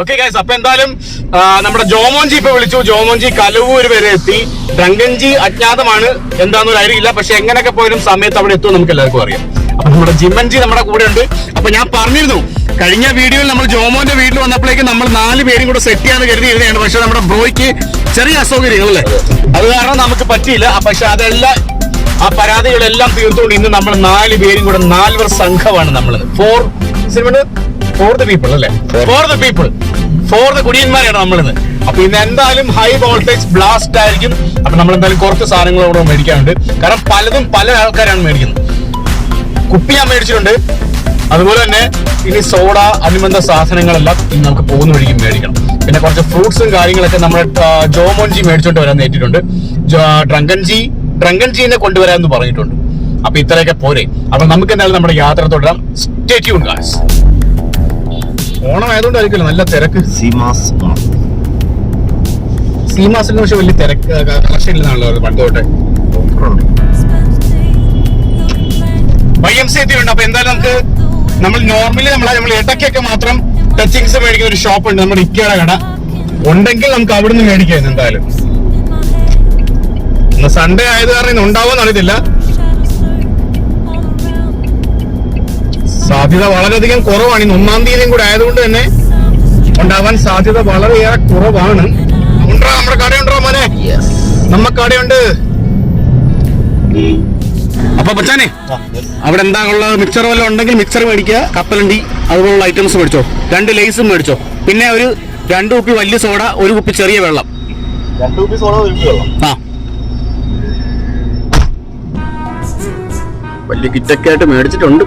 Okay guys, അപ്പൊ എന്തായാലും നമ്മുടെ ജോമോൻജി ഇപ്പൊ വിളിച്ചു. ജോമോൻജി കലവൂര് വരെ എത്തി. ഡ്രങ്കൻജി അജ്ഞാതമാണ്, എന്താണെന്നൊരു അറിയില്ല. പക്ഷെ എങ്ങനെയൊക്കെ പോയാലും സമയത്ത് അവിടെ എത്തും നമുക്ക് എല്ലാവർക്കും അറിയാം. അപ്പൊ നമ്മുടെ ജിമ്മൻജി നമ്മുടെ കൂടെ ഉണ്ട്. അപ്പൊ ഞാൻ പറഞ്ഞിരുന്നു കഴിഞ്ഞ വീഡിയോയിൽ നമ്മൾ ജോമോന്റെ വീട്ടിൽ വന്നപ്പോഴേക്ക് നമ്മൾ 4 പേരും കൂടെ സെറ്റ് ചെയ്യാന്ന് കരുതിയിരുന്നതാണ്. പക്ഷെ നമ്മുടെ ബ്രോയ്ക്ക് ചെറിയ അസൗകര്യങ്ങളല്ലേ, അത് കാരണം നമുക്ക് പറ്റിയില്ല. പക്ഷെ അതെല്ലാം ആ പരാതികളെല്ലാം തീർത്തുകൊണ്ട് ഇന്ന് നമ്മൾ 4 പേരും കൂടെ 4 സംഘമാണ് നമ്മൾ. ഫോർ ദ പീപ്പിൾ അല്ലേ, ഫോർ ദ കുടിയന്മാരാണ് നമ്മളിന്ന്. അപ്പൊ ഇന്ന് എന്തായാലും ഹൈ വോൾട്ടേജ് ബ്ലാസ്റ്റ് ആയിരിക്കും. അപ്പൊ നമ്മൾ എന്തായാലും കുറച്ച് സാധനങ്ങളോട് മേടിക്കാനുണ്ട്. കാരണം പലതും പല ആൾക്കാരാണ് മേടിക്കുന്നത്. കുപ്പി ഞാൻ മേടിച്ചിട്ടുണ്ട്, അതുപോലെ തന്നെ ഇനി സോഡ അനുബന്ധ സാധനങ്ങളെല്ലാം ഇനി നമുക്ക് പോകുന്ന വഴിക്കും മേടിക്കണം. പിന്നെ കുറച്ച് ഫ്രൂട്ട്സും കാര്യങ്ങളൊക്കെ നമ്മുടെ ജോമോൻജി മേടിച്ചോണ്ട് വരാൻ നേരിട്ടുണ്ട്. ഡ്രങ്കൻജീനെ കൊണ്ടുവരാമെന്ന് പറഞ്ഞിട്ടുണ്ട്. അപ്പൊ ഇത്രയൊക്കെ പോരെ. അപ്പൊ നമുക്ക് എന്തായാലും നമ്മുടെ യാത്ര തുടരാം. Stay tune guys. ഓണം ആയതുകൊണ്ടായിരിക്കുമല്ലോ നല്ല തിരക്ക്. സീമാസിന് പക്ഷെ വലിയ തിരക്ക് കളക്ഷൻ ഇല്ലെന്നാണല്ലോ പണ്ട് തൊട്ടെ. YMC എത്തിയിട്ടുണ്ട്. അപ്പൊ എന്തായാലും നമ്മൾ നോർമലി നമ്മൾ ഇടയ്ക്കൊക്കെ മാത്രം ടച്ചിങ്സ് മേടിക്കുന്ന ഒരു ഷോപ്പ് ഉണ്ട്, നമ്മുടെ ഇക്കയുടെ കട. ഉണ്ടെങ്കിൽ നമുക്ക് അവിടുന്ന് മേടിക്കാം. എന്തായാലും ഇന്ന് സൺഡേ ആയത് കാരണം ഇന്ന് ഉണ്ടാവുമെന്ന് അറിയത്തില്ല. സാധ്യത വളരെയധികം കുറവാണ്. ഇന്ന് 1-ാം തീയതിയും കൂടെ ആയതുകൊണ്ട് തന്നെ ഉണ്ടാവാൻ സാധ്യത വളരെയേറെ കുറവാണ്. നമ്മുടെ കടയുണ്ടോ മോനെ? നമ്മ കടയുണ്ട്. അപ്പൊ ബച്ചാനെ, അവിടെ എന്താ ഉള്ളത്? മിക്സർ വല്ലതും ഉണ്ടെങ്കിൽ മിക്സർ മേടിക്കുക, കപ്പലണ്ടി അതുപോലുള്ള ഐറ്റംസ് മേടിച്ചോ. 2 ലേസും മേടിച്ചോ. പിന്നെ ഒരു 2 കുപ്പി വലിയ സോഡ, 1 കുപ്പി ചെറിയ വെള്ളം. 2 കുപ്പി സോഡ, 1 കുപ്പി വെള്ളം. ആ, വലിയ കിറ്റൊക്കെ ആയിട്ട് മേടിച്ചിട്ടുണ്ട്.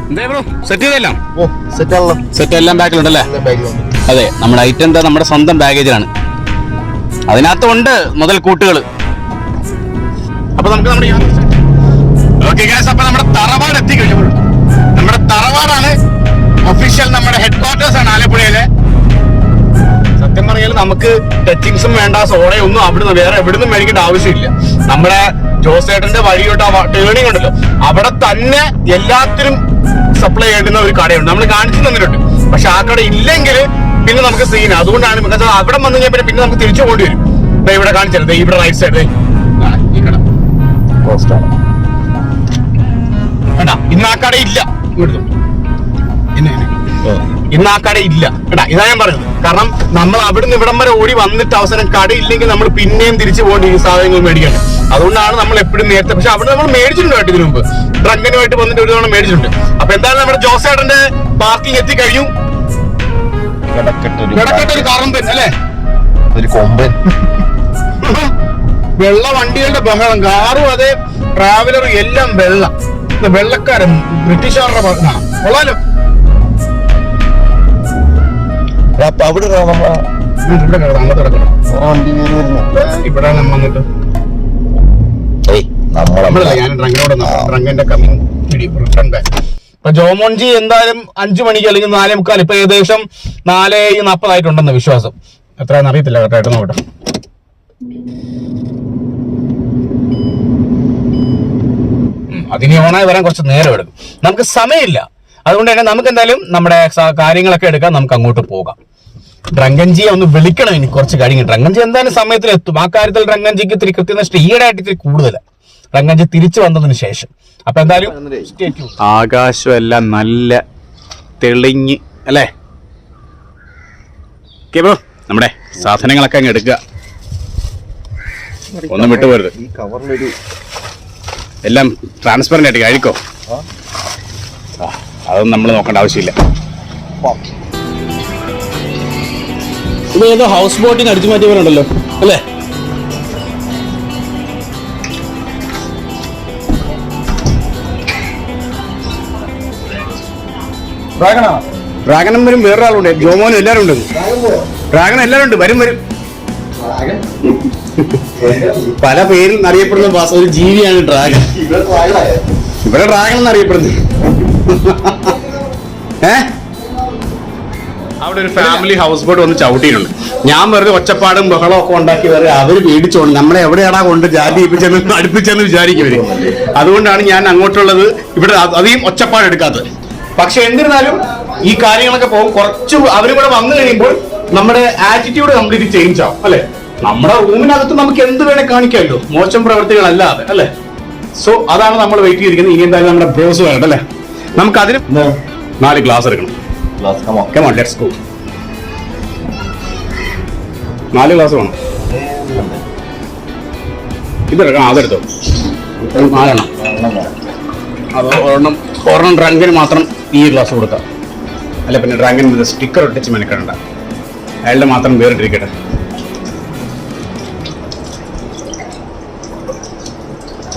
എന്തേ ബ്രോ, സെറ്റ് ചെയ്തെല്ലാം? സെറ്റ് എല്ലാം ബാഗിലുണ്ടല്ലേ? അതെ, നമ്മുടെ ഐറ്റം എന്താ നമ്മുടെ സ്വന്തം ബാഗേജിലാണ്. അതിനകത്തുണ്ട് മുതൽ കൂട്ടുകൾ. അപ്പൊ നമുക്ക് നമ്മുടെ തറവാട് എത്തിക്കഴിഞ്ഞു. നമ്മുടെ തറവാടാണ് ഒഫീഷ്യൽ, നമ്മുടെ ഹെഡ് ക്വാർട്ടേഴ്സ് ആണ് ആലപ്പുഴയിലെ. സത്യം പറഞ്ഞാൽ നമുക്ക് ടച്ചിങ്സും വേണ്ട, സോഡയൊന്നും അവിടുന്ന് വേറെ എവിടുന്നും മേടിക്കേണ്ട ആവശ്യമില്ല. നമ്മുടെ ജോസേട്ടന്റെ വഴിയോട്ട് ടേണിംഗ് ഉണ്ടല്ലോ, അവിടെ തന്നെ എല്ലാത്തിനും സപ്ലൈ ചെയ്യുന്ന ഒരു കടയുണ്ട്. നമ്മൾ കാണിച്ചു തന്നിട്ടുണ്ട്. പക്ഷെ ആ കട ഇല്ലെങ്കിൽ പിന്നെ നമുക്ക് സീൻ. അതുകൊണ്ടാണ് അവിടെ വന്നു കഴിഞ്ഞാൽ പിന്നെ നമുക്ക് തിരിച്ചു പോകേണ്ടി വരും. ഇവിടെ കാണിച്ചത് ഇവിടെ റൈറ്റ് സൈഡ് ഈ കട വേണ്ട. ഇന്ന് ആ കട ഇല്ല. ഇന്ന് ആ കട ഇല്ല കേട്ടാ. ഇതാ ഞാൻ പറയുന്നത്. കാരണം നമ്മൾ അവിടുന്ന് ഇവിടം വരെ ഓടി വന്നിട്ട് അവസാനം കടയില്ലെങ്കിൽ നമ്മൾ പിന്നെയും തിരിച്ചു പോകേണ്ടി ഈ സാധനങ്ങൾ മേടിക്കണം. അതുകൊണ്ടാണ് നമ്മൾ എപ്പോഴും നേരത്തെ. പക്ഷെ അവിടെ നമ്മൾ മേടിച്ചിട്ടുണ്ട് കേട്ടോ. ഇതിനു മുമ്പ് ഡ്രങ്കനുമായിട്ട് വന്നിട്ട് ഒരു തവണ മേടിച്ചിട്ടുണ്ട്. അപ്പൊ എന്തായാലും നമ്മുടെ ജോസേട്ടന്റെ പാർക്കിംഗ് എത്തിക്കഴിഞ്ഞു. കിടക്കട്ടൊരു കറമ്പൻ അല്ലേ, ഒരു കൊമ്പൻ. വെള്ള വണ്ടികളുടെ ബഹളം. കാറും അതെ, ട്രാവലറും എല്ലാം വെള്ളക്കാരൻ ബ്രിട്ടീഷുകാരുടെ കൊള്ളാലോ. അവിടെ ഇവിടെ വന്നിട്ട് ഞാൻ ഡ്രങ്കന്റെ കമ്മിങ് വീഡിയോ. ഇപ്പൊ ജോമോൻജി എന്തായാലും 5 മണിക്ക് അല്ലെങ്കിൽ 4:45, ഇപ്പൊ ഏകദേശം 4:40 ആയിട്ടുണ്ടെന്ന് വിശ്വാസം. എത്രയാണെന്ന് അറിയത്തില്ല കേട്ടോ. നോക്കട്ടെ. അതിന് ഓണായി വരാൻ കുറച്ച് നേരം എടുക്കും. നമുക്ക് സമയമില്ല. അതുകൊണ്ട് തന്നെ നമുക്ക് എന്തായാലും നമ്മുടെ കാര്യങ്ങളൊക്കെ എടുക്കാൻ നമുക്ക് അങ്ങോട്ട് പോകാം. ഡ്രങ്കൻജിയെ ഒന്ന് വിളിക്കണം ഇനി കുറച്ച് കഴിഞ്ഞ്. ഡ്രങ്കൻജി എന്തായാലും സമയത്തിൽ എത്തും. ആ കാര്യത്തിൽ ഡ്രങ്കൻജിക്ക് ഇത്തിരി കൃത്യനിഷ്ഠ ഈടായിട്ട് ഇത്തിരി കൂടുതലാണ്. ഡ്രങ്കൻജി തിരിച്ചു വന്നതിന് ശേഷം. അപ്പൊ എന്തായാലും ആകാശം എല്ലാം നല്ല തെളിഞ്ഞ് അല്ലേ. നമ്മുടെ സാധനങ്ങളൊക്കെ അങ്ങ് എടുക്കുക. ഒന്നും വിട്ടുപോരുത്. ഈ കവറിലൊരു എല്ലാം ട്രാൻസ്പെറന്റ് ആയിട്ട് കഴിക്കോ. അതൊന്നും നമ്മൾ നോക്കേണ്ട ആവശ്യമില്ല. ഇത് ഏതോ ഹൗസ് ബോട്ടിന് അടിച്ചു മാറ്റിയവരുണ്ടല്ലോ അല്ലേ. ഡ്രാഗനും വരും, വേറൊരാളുണ്ട്, ജോമോനും എല്ലാവരും ഉണ്ട്. ഡ്രാഗൺ എല്ലാവരും ഉണ്ട്. വരും പല പേരിൽ അറിയപ്പെടുന്ന ഒരു ജീവിയാണ് ഡ്രാഗൺ. ഇവിടെ ഡ്രാഗൺ എന്നറിയപ്പെടുന്നത്. അവിടെ ഒരു ഫാമിലി ഹൗസ് ബോട്ട് വന്ന് ചവിട്ടിയിട്ടുണ്ട്. ഞാൻ വെറുതെ ഒച്ചപ്പാടും ബഹളവും ഒക്കെ ഉണ്ടാക്കി വേറെ അവർ പേടിച്ചോണ്ട് നമ്മളെ എവിടെയാടാ കൊണ്ട് ജാതി അടുപ്പിച്ചെന്ന് വിചാരിക്കും അവര്. അതുകൊണ്ടാണ് ഞാൻ അങ്ങോട്ടുള്ളത് ഇവിടെ അധികം ഒച്ചപ്പാട് എടുക്കാത്തത്. പക്ഷെ എന്നിരുന്നാലും ഈ കാര്യങ്ങളൊക്കെ പോകും. കുറച്ച് അവരും കൂടെ വന്നു കഴിയുമ്പോൾ നമ്മുടെ ആറ്റിറ്റ്യൂഡ് കംപ്ലീറ്റ് ചേഞ്ച് ആവും അല്ലെ. നമ്മുടെ റൂമിനകത്ത് നമുക്ക് എന്ത് വേണേ കാണിക്കാമല്ലോ, മോശം പ്രവൃത്തികളല്ലാതെ അല്ലെ. സോ അതാണ് നമ്മൾ വെയിറ്റ് ചെയ്തിരിക്കുന്നത്. ഇനി എന്തായാലും നമ്മുടെ ബ്രോസ് വേണ്ട അല്ലെ. നമുക്ക് അതിന് 4 ഗ്ലാസ് എടുക്കണം. Come on, let's go. 4 glass വേണം. ഇതെടുക്കണം, അതെടുത്തോ. 4 അത് ഒരെണ്ണം ഡ്രങ്കിന് മാത്രം ഈ ഗ്ലാസ് കൊടുക്കാം. അല്ല പിന്നെ ഡ്രങ്കിന് സ്റ്റിക്കർ ഒട്ടിച്ച് മെനക്കെടണ്ട, അയാളുടെ മാത്രം വേറിട്ടിരിക്കട്ടെ.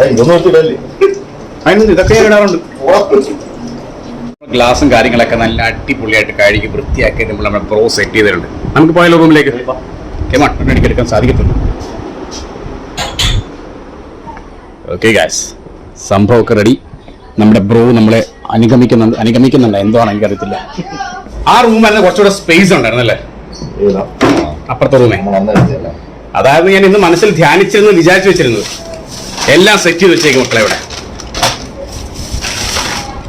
അതിനൊന്നും ഇതൊക്കെ ഇടാറുണ്ട്. ഗ്ലാസും കാര്യങ്ങളൊക്കെ നല്ല അടിപൊളിയായിട്ട് കഴുകി വൃത്തിയാക്കി നമ്മൾ നമ്മുടെ പ്രോ സെറ്റ് ചെയ്തിട്ടുണ്ട്. നമുക്ക് പോയാലോ റൂമിലേക്ക്? എടുക്കാൻ സാധിക്കത്തില്ല. ഓക്കെ ഗായ്സ്, സംഭവമൊക്കെ റെഡി. നമ്മുടെ ബ്രോ നമ്മളെ അനുഗമിക്കുന്നുണ്ട്. എന്താണ് എനിക്കറിയത്തില്ല. ആ റൂമായിരുന്നു കുറച്ചുകൂടെ സ്പേസ് ഉണ്ടായിരുന്നു അല്ലേ, അപ്പുറത്തെ റൂമേ. അതായത് ഞാൻ ഇന്ന് മനസ്സിൽ ധ്യാനിച്ചിരുന്നു, വിചാരിച്ചു വെച്ചിരുന്നത്. എല്ലാം സെറ്റ് ചെയ്ത് വെച്ചേക്കും മക്കളെ. ഇവിടെ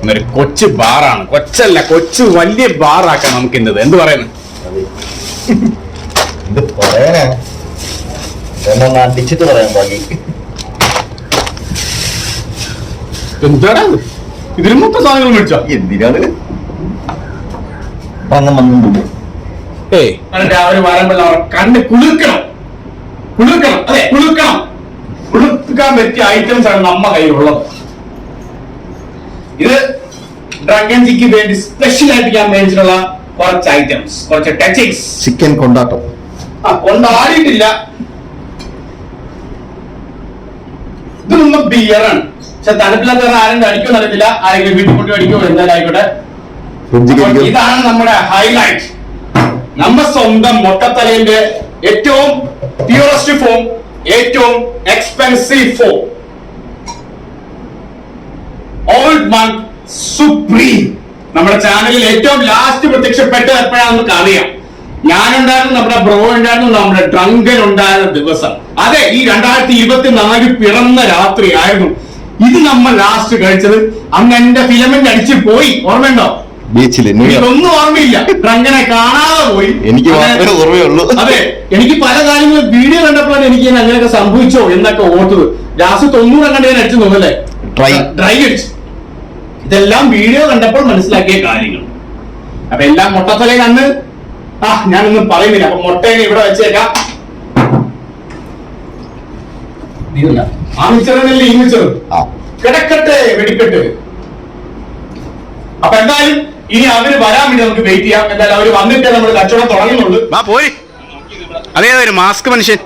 ഇന്നൊരു കൊച്ചു ബാറാണ്. കൊച്ചല്ല, കൊച്ചു വലിയ ബാറാക്കാം നമുക്ക് ഇന്നത്. എന്ത് പറയുന്നു? അടിച്ചിട്ട് പറയാൻ ബാക്കി എന്താണ് ഇതിന് മൊത്തം സാധനങ്ങൾ മേടിച്ചോ? എന്തിനാണ് രാവിലെ വരുമ്പോൾ അവർ കണ്ണ് കുളിർക്കണം അതെ, കുളിർക്കാൻ പറ്റിയ ഐറ്റംസ് ആണ് നമ്മ കയ്യിലുള്ളത്. ഇത് ഡ്രങ്കൻജിക്ക് വേണ്ടി സ്പെഷ്യൽ ആയിട്ട് ഞാൻ മേടിച്ചിട്ടുള്ള കുറച്ച് ഐറ്റംസ്, കുറച്ച് ടച്ചിങ്സ്. ചിക്കൻ കൊണ്ടാട്ടം കൊണ്ടാടിയിട്ടില്ല. ഇതൊന്നും ബിയറാണ്. പക്ഷെ തണുപ്പില്ലാത്ത ആരും അടിക്കുമെന്ന് അറിയത്തില്ല. ആരെങ്കിലും വീട്ടിൽ കൊണ്ട് അടിക്കുമോ എന്തായാലും ആയിക്കോട്ടെ. ഇതാണ് നമ്മുടെ ഹൈലൈറ്റ്. നമ്മുടെ സ്വന്തം മൊട്ടത്തലേന്റെ ഏറ്റവും പ്യൂറസ്റ്റ് ഫോം, ഏറ്റവും എക്സ്പെൻസീവ് ഫോം, ഓൾഡ് മൺ സുപ്രീം. നമ്മുടെ ചാനലിൽ ഏറ്റവും ലാസ്റ്റ് പ്രത്യക്ഷപ്പെട്ടത് എപ്പോഴാണ് നമുക്ക് അറിയാം. ഞാനുണ്ടായിരുന്നു, നമ്മുടെ ബ്രോ ഉണ്ടായിരുന്നു, നമ്മുടെ ഡ്രങ്കൻ ഉണ്ടായിരുന്ന ദിവസം. അതെ, ഈ 2024 പിറന്ന രാത്രി ആയിരുന്നു ഇത് നമ്മൾ ലാസ്റ്റ് കഴിച്ചത്. അന്ന് എന്റെ ഫിലമെന്റ് അടിച്ചു പോയി, ഓർമ്മയുണ്ടോ? ബീച്ചിൽ ഒന്നും ഓർമ്മയില്ല, ഡ്രങ്കനെ കാണാതെ പോയി. എനിക്ക് മാത്രമേ ഓർമ്മയുള്ളൂ. അതെ, എനിക്ക് പല കാര്യങ്ങളും വീഡിയോ കണ്ടപ്പോഴാണ് എനിക്ക് അങ്ങനെയൊക്കെ സംഭവിച്ചോ എന്നൊക്കെ ഓർത്തത്. ലാസ്റ്റ് 90 കണ്ട് ഞാൻ അടിച്ചു നോക്കല്ലേ, ഡ്രൈ അടിച്ചു. ഇതെല്ലാം വീഡിയോ കണ്ടപ്പോൾ മനസ്സിലാക്കിയ കാര്യങ്ങൾ. അപ്പൊ എല്ലാം മൊട്ടത്തലയിൽ അന്ന് ഞാനൊന്നും പറയുന്നില്ല. അപ്പൊ മുട്ടേനെ ഇവിടെ വെച്ചേക്കാം. ആ മിച്ചറല്ലേ ഈ മിച്ചർ കിടക്കട്ടെ, വെടിക്കെട്ട്. അപ്പൊ എന്തായാലും ഇനി അവര് വരാൻ വേണ്ടി നമുക്ക് വെയിറ്റ് ചെയ്യാം. എന്തായാലും അവര് വന്നിട്ടേ നമ്മൾ കച്ചവടം തുടങ്ങുന്നുള്ളൂ. പോയി അതേ ഒരു മാസ്ക് മനുഷ്യൻ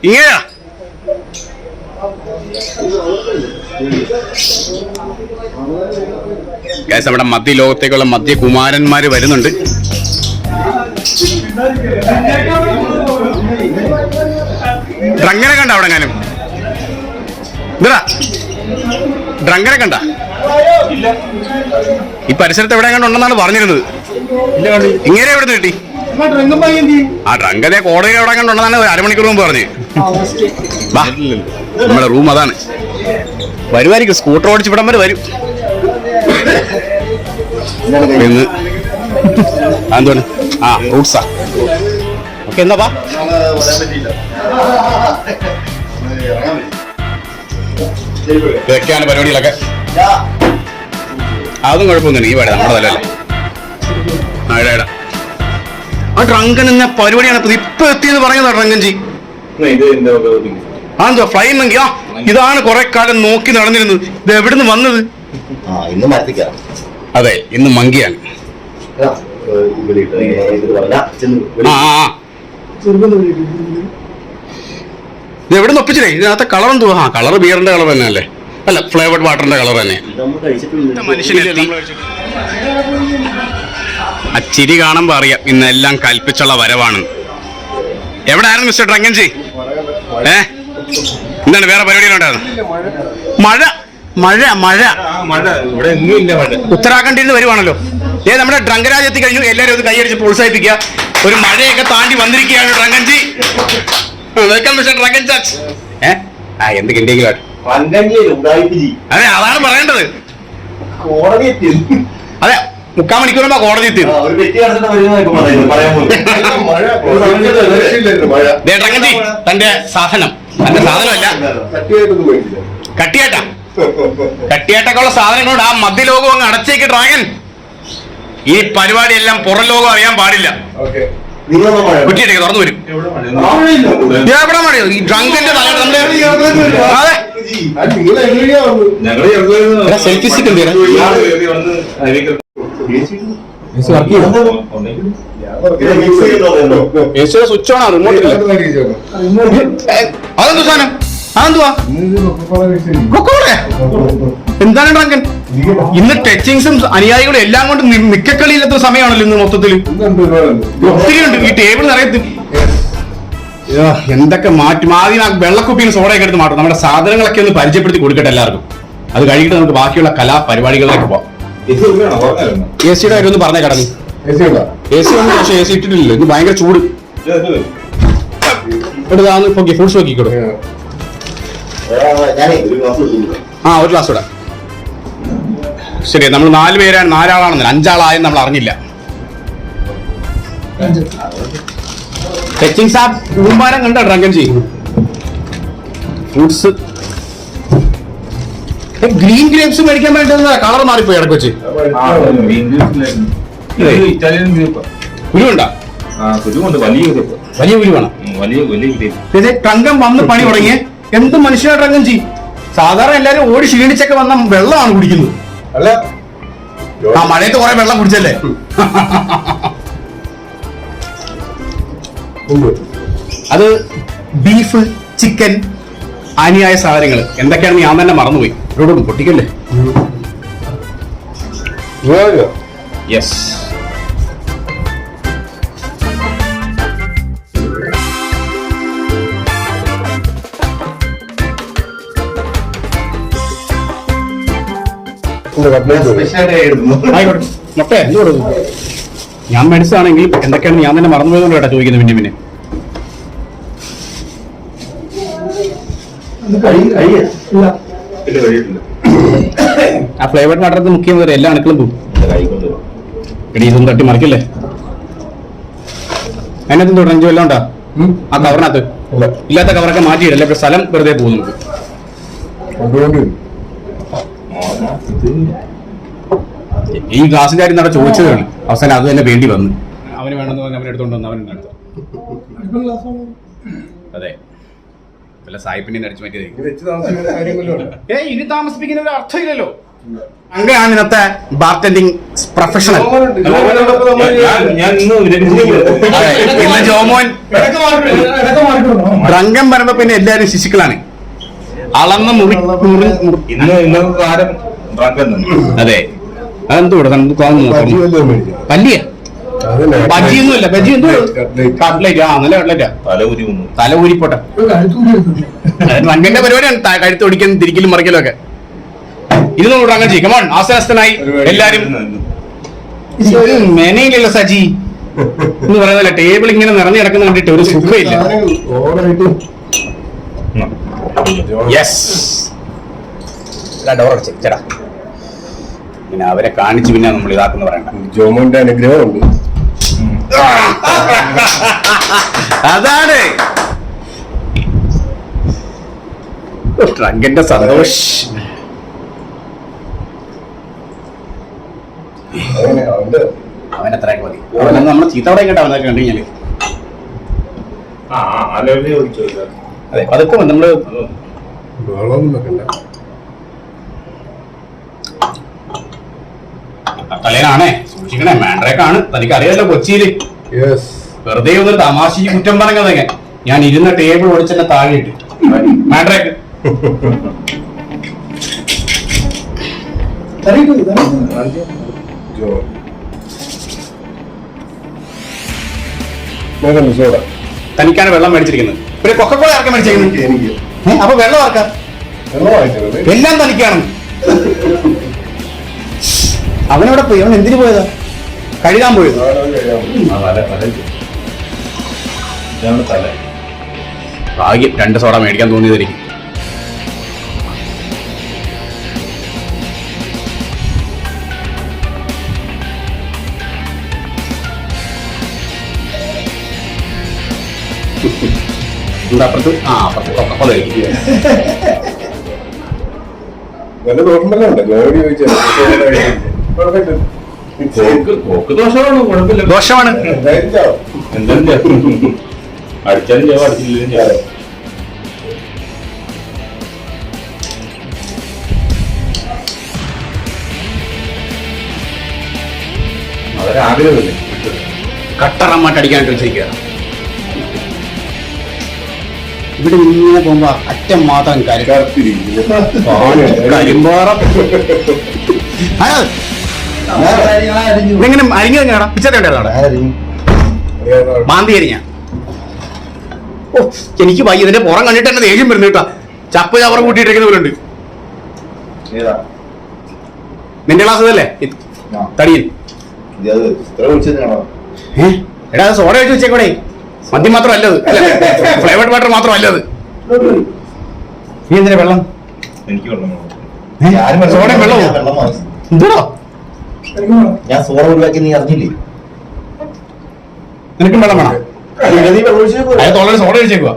ഇങ്ങനെയാ. നമ്മുടെ മധ്യ ലോകത്തേക്കുള്ള മധ്യ കുമാരന്മാര് വരുന്നുണ്ട്. ഡ്രങ്കനെ കണ്ട അവിടെ എങ്ങാനും? ഡ്രങ്കനെ കണ്ട? ഈ പരിസരത്ത് എവിടെ കണ്ടുണ്ടെന്നാണ് പറഞ്ഞിരുന്നത്. ഇങ്ങനെ എവിടെ കിട്ടി? ആ ഡ്രങ്കനെ കോടതിയിൽ എവിടെ കണ്ടുണ്ടെന്നാണ് 1/2 മണിക്കൂർ മുമ്പ് പറഞ്ഞത്. നമ്മുടെ റൂം അതാണ്. വരുമായിരിക്കും, സ്കൂട്ടർ ഓടിച്ച് ഇവിടം വരെ വരും. എന്താണ് ഫ്രൂട്ട്സാ? ഓക്കെ, എന്താ ഇതൊക്കെയാണ് പരിപാടികളൊക്കെ. അതൊന്നും കുഴപ്പമൊന്നുമില്ല. ഈ പാടെ നമ്മുടെ തലല്ലേ. ആ ഡ്രങ്കൻ എന്ന പരിപാടിയാണ് ഇപ്പൊ എത്തിയെന്ന് പറഞ്ഞതാ ഡ്രങ്കൻജി. ആന്തോ ഫ്ലൈ മങ്കി. ഇതാണ് കുറെ കാലം നോക്കി നടന്നിരുന്നത്. ഇത് എവിടുന്ന് വന്നത്? അതെ, ഇന്ന് മങ്കിയാണ്. ഇത് എവിടുന്ന് ഒപ്പിച്ചില്ലേ? ഇതിനകത്തെ കളർ എന്തുവാ? കളർ ബിയറിന്റെ കളർ തന്നെ അല്ലേ? അല്ല, ഫ്ലേവർഡ് വാട്ടറിന്റെ കളർ തന്നെ. മനുഷ്യനെത്തി. ആ ചിരി കാണുമ്പോ അറിയാം ഇന്നെല്ലാം കൽപ്പിച്ചുള്ള വരവാണ്. എവിടെ ആയിരുന്നു മിസ്റ്റർ ഡ്രങ്കൻജി? എന്താണ് വേറെ പരിപാടികളുണ്ടായിരുന്നു? മഴ മഴ മഴ മഴ ഇവിടെ എങ്ങുമില്ല. മഴ ഉത്തരാഖണ്ഡിൽ നിന്ന് വരുവാണല്ലോ. നമ്മുടെ ഡ്രങ്കരാജ് എത്തി കഴിഞ്ഞു. എല്ലാവരും ഒന്ന് കൈയടിച്ച് പ്രോത്സാഹിപ്പിക്കുക. ഒരു മഴയൊക്കെ താണ്ടി വന്നിരിക്കുകയാണ് ഡ്രങ്കൻജി. വെൽക്കം മിസ്റ്റർ ഡ്രങ്കൻ ചാച്ച്. എന്തെങ്കിലും അതെ, അതാണ് പറയേണ്ടത്. അതെ, മുക്കാൽ മണിക്കൂറുമ്പോ കോടതി എത്തി ഒരു വ്യക്തി നടന്നിട്ട് വരുന്നതൊക്കെ പറയുന്നത് പറയാൻ പോലും ഡ്രങ്കൻജി തന്റെ സാധനം സാധനമല്ല കട്ടിയാട്ട കട്ടിയാട്ടൊക്കെ ഉള്ള സാധനങ്ങളുണ്ട്. ആ മധ്യലോകം അങ്ങ് അടച്ചേക്ക് ഡ്രാഗൻ. ഈ പരിപാടിയെല്ലാം പുറം ലോകം അറിയാൻ പാടില്ല. കുറ്റിയിട്ടേക്ക് തുറന്നു വരും. എവിടെ മഴയോ ഈ ഡ്രങ്കന്റെ സെൽഫി സ്റ്റിക്ക് സ്വിച്ച് ഓൺ റിമോട്ടില്ല. അതെന്തു സാധനം? അതെന്തുവാ? എന്താണ് ഡ്രങ്കൻ? ഇന്ന് ടച്ചിങ്സും അനുയായികളും എല്ലാം കൊണ്ട് നിക്കക്കളിയില്ലാത്ത സമയമാണല്ലോ ഇന്ന് മൊത്തത്തില്. ഒത്തിരി ഉണ്ട്. ഈ ടേബിൾ നിറയത്തി എന്തൊക്കെ മാറ്റും. ആദ്യം ആ വെള്ളക്കുപ്പിന് സോഡയൊക്കെ എടുത്ത് മാറ്റും. നമ്മുടെ സാധനങ്ങളൊക്കെ ഒന്ന് പരിചയപ്പെടുത്തി കൊടുക്കട്ടെ എല്ലാവർക്കും. അത് കഴിഞ്ഞിട്ട് നമുക്ക് ബാക്കിയുള്ള കലാപരിപാടികളിലേക്ക് പോവാം. എ സിയുടെ കാര്യം ഒന്ന് പറഞ്ഞേ കടന്നു. എ സി ഒന്നും പക്ഷേ എ സി ഇട്ടിട്ടില്ലല്ലോ. ഇത് ഭയങ്കര ചൂട്. എടുത്താന്ന് ഇപ്പൊ ഫ്രൂട്ട്സ് നോക്കിക്കോളൂ. ആ ഒരു ഗ്ലാസ് കൂടെ. ശരി, നമ്മൾ 4 പേരാണ്. 4 ആളാണെന്നില്ല, 5 ആളായെന്ന് നമ്മൾ അറിഞ്ഞില്ല. ടച്ചിങ്സ് ആ കൂമ്പാരം കണ്ടോ ഡ്രങ്കൻ ചെയ്യും. ഫ്രൂട്ട്സ് ഗ്രീൻ ഗ്രേപ്സ് മേടിക്കാൻ വേണ്ടി കളർ മാറിപ്പോയി ഇടയ്ക്ക് വെച്ച്. കുരുണ്ടാ? വലിയ കുരുവാണ്. ട്രങ്കം വന്ന് പണി തുടങ്ങിയ എന്ത് മനുഷ്യനാ ട്രങ്കം ചെയ്യും. സാധാരണ എല്ലാരും ഓടി ക്ഷീണിച്ചൊക്കെ വന്ന വെള്ളമാണ് കുടിക്കുന്നത്. ആ മഴയത്ത് കുറെ വെള്ളം കുടിച്ചല്ലേ. അത് ബീഫ്, ചിക്കൻ, അനിയായ സാധനങ്ങൾ എന്തൊക്കെയാണെന്ന് ഞാൻ തന്നെ മറന്നുപോയി. ഇവരോടൊന്നും പൊട്ടിക്കല്ലേ. യെസ്, ആയിക്കോട്ടെ. മുട്ട എന്ത് കൊടുക്കും? ഞാൻ മേടിച്ചതാണെങ്കിൽ എന്തൊക്കെയാണ് ഞാൻ തന്നെ മറന്നുപോയതുകൊണ്ട് കേട്ടോ ചോദിക്കുന്നത്. പിന്നെ ആ ഫ്ലേവർഡ് വാട്ടറിന് മുഖ്യം വരെ എല്ലാ അണുക്കളും പോകും. എടി ഇതൊന്നും തട്ടി മറിക്കല്ലേ. അതിനകത്ത് തുടങ്ങി വല്ലതും ഉണ്ടാ? ആ കവറിനകത്ത് ഇല്ലാത്ത കവറൊക്കെ മാറ്റിയിടല്ലേ. ഇപ്പൊ സ്ഥലം വെറുതെ പോകും നമുക്ക്. ഈ ഗ്ലാസിന്റെ കാര്യം നട ചോദിച്ചതാണ്. അവസാനം അത് തന്നെ വേണ്ടി വന്നു. അവന് വേണമെന്ന് പറഞ്ഞ് അവൻ എടുത്തോണ്ട് വന്നു. അവൻ എടുത്തു. അതെ, വല്ല സായിപ്പിനെ അടിച്ചു മാറ്റിയത്. ഇനി താമസിപ്പിക്കുന്ന ഒരു അർത്ഥമില്ലല്ലോ. അങ്ങനെയാണ് ഇന്നത്തെ ബാർടെൻഡിങ് പ്രൊഫഷണൽ. ഇന്ന് ജോമോൻ ഡ്രങ്കൻ വരുമ്പോ പിന്നെ എല്ലാരും ശിശുക്കളാണ്. അളന്ന് അതെ. അതെന്തോടെ പല്ലിയ ബജിയൊന്നുമല്ല. ബജി എന്തോ കട്ട്ലേറ്റ്. ആ നല്ല കട്ട്ലേറ്റാ. തല ഊരിപ്പോട്ടെ. ഡ്രങ്കന്റെ പരിപാടിയാണ് കഴുത്ത് ഒടിക്കലും തിരിക്കലും മറിക്കലും ഒക്കെ. ഇത് നമ്മൾ ഡ്രങ്കൻ ചെയ്യും. കമോൺ, ആസനസ്ഥനായി എല്ലാരും. മെനയിലല്ലോ സജി എന്ന് പറയുന്നല്ലേ. ടേബിൾ ഇങ്ങനെ നിറഞ്ഞു കിടക്കുന്ന കണ്ടിട്ട് ഒരു സുഖമില്ല. യെസ്, ഡോർ അടച്ചു ചേട്ടാ. പിന്നെ അവരെ കാണിച്ച് പിന്നെ നമ്മൾ ഇതാക്കുന്ന പറയണ്ട. ജോമോന്റെ അനുഗ്രഹമുണ്ട്. അതാണ് ട്രങ്കിന്റെ സന്തോഷ്. അവനെത്രയൊക്കെ മതി. അവനൊന്നും നമ്മളെ ചീത്ത അവിടെ കേട്ടോ. അവനൊക്കെ കണ്ടു കഴിഞ്ഞാല് അതെ അതൊക്കെ നമ്മള് തലേനാണേ സൂക്ഷിക്കണേ. മാൻഡ്രേക്കാണ്. തനിക്ക് അറിയാലോ കൊച്ചിയില്. വെറുതെ ഒന്നൊരു തമാശക്ക് കുറ്റം പറഞ്ഞതൊക്കെ. ഞാൻ ഇരുന്ന ടേബിൾ ഓടിച്ചെന്നെ താഴെ ഇട്ട് മാൻഡ്രേക്ക്. തനിക്കാണ് വെള്ളം മേടിച്ചിരിക്കുന്നത്. പിന്നെ കൊക്കക്കോള ആർക്കാ മേടിച്ചിരിക്കുന്നത്? അപ്പൊ വെള്ളം ആർക്കാ? എല്ലാം തനിക്കാണ്. അവനവിടെ പോയി. അവൻ എന്തിനു പോയതാ? കഴുകാൻ പോയത്. ഭാഗ്യം 2 സോഡ മേടിക്കാൻ തോന്നിയതായിരിക്കും. എന്താ അപ്പുറത്ത് അപ്പുറത്ത് അതെ നല്ല ദോഷമെല്ലാം ഉണ്ട് ജോലി ചോദിച്ചാൽ ദോഷമാണ് കുഴപ്പമില്ല ദോഷമാണ് എന്താ അടിച്ചാലും ചെയ്യാം അടിച്ചില്ലേലും ചെയ്യാം അതൊരാഗ്രഹമല്ലേ കട്ടറമ്മായിട്ട് അടിക്കാനായിട്ട് വെച്ചിരിക്കുക ഇവിടെ ഇങ്ങനെ പോകുമ്പോ അറ്റം മാത്രം കരിമ്പാറ ഇതെങ്ങനെ അരിഞ്ഞു തന്നെയാടാ പിച്ചത്തേണ്ടതാണ് മാന്തി അരിഞ്ഞ ഓ എനിക്ക് വയ്യ ഇതിന്റെ പുറം കണ്ടിട്ട് എന്നെ ദേഷ്യം വരുന്നു കേട്ടാ ചപ്പ് ചവറ കൂട്ടിയിട്ടിരിക്കുന്ന പോലെ ഉണ്ട് നിന്റെ ക്ലാസ് ഇതല്ലേ തടിയൻ എടാ അത് സോഡ വെച്ച് വെച്ചേക്കൂടെ മദ്യം മാത്രം അല്ലത് ഫ്ലേവർഡ് വാട്ടർ മാത്രം അല്ലത് നീ എന്തിനാ വെള്ളം എനിക്ക് സോഡ വെള്ളമോ എന്തോ ഞാൻ സോഡ ഒഴിവാക്കി നീ അറിഞ്ഞില്ലേ നിനക്കും വെള്ളം വേണം അയാൾ ഓൾറെഡി സോഡ കഴിച്ചേക്കുക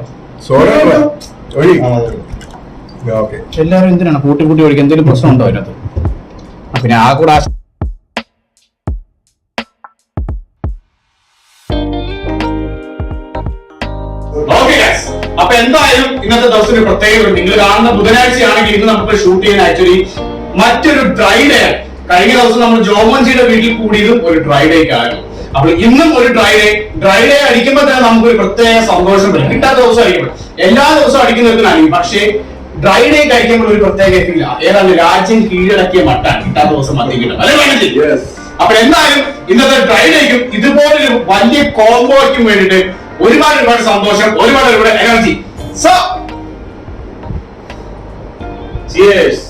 എല്ലാവരും എന്തിനാണ് കൂട്ടി കൂട്ടി ഒഴിക്കുക എന്തെങ്കിലും പ്രശ്നമുണ്ടോ അതിനകത്ത് പിന്നെ ആ കൂടെ അപ്പൊ എന്തായാലും ഇന്നത്തെ ദിവസം ഒരു പ്രത്യേകത നിങ്ങൾ കാണുന്ന ബുധനാഴ്ചയാണെങ്കിൽ ഇന്ന് നമുക്ക് ഷൂട്ട് ചെയ്യാൻ ആക്ച്വലി മറ്റൊരു ഡ്രൈ ഡേ. കഴിഞ്ഞ ദിവസം നമ്മൾ ജോമോൻജിയുടെ വീട്ടിൽ കൂടിയതും ഒരു ഡ്രൈ ഡേക്ക് ആയിരുന്നു. അപ്പോൾ ഇന്നും ഒരു ഡ്രൈ ഡേ അടിക്കുമ്പോൾ തന്നെ നമുക്കൊരു പ്രത്യേക സന്തോഷം വരും. കിട്ടാത്ത ദിവസം അടിക്കുമ്പോൾ എല്ലാ ദിവസവും അടിക്കുന്നതിനായിരിക്കും, പക്ഷേ ഡ്രൈ ഡേ കഴിക്കുമ്പോൾ ഒരു പ്രത്യേക ഫീൽ. ഏതാണ് രാജ്യം കീഴടക്കിയ മട്ടാണ് കിട്ടാത്ത ദിവസം മദ്യം കിട്ടും. അപ്പൊ എന്തായാലും ഇന്നത്തെ ഡ്രൈ ഡേക്കും ഇതുപോലൊരു വലിയ കോംബോയ്ക്കും വേണ്ടിയിട്ട് ഒരുപാട് സന്തോഷം, ഒരുപാട് എനർജി. So cheers.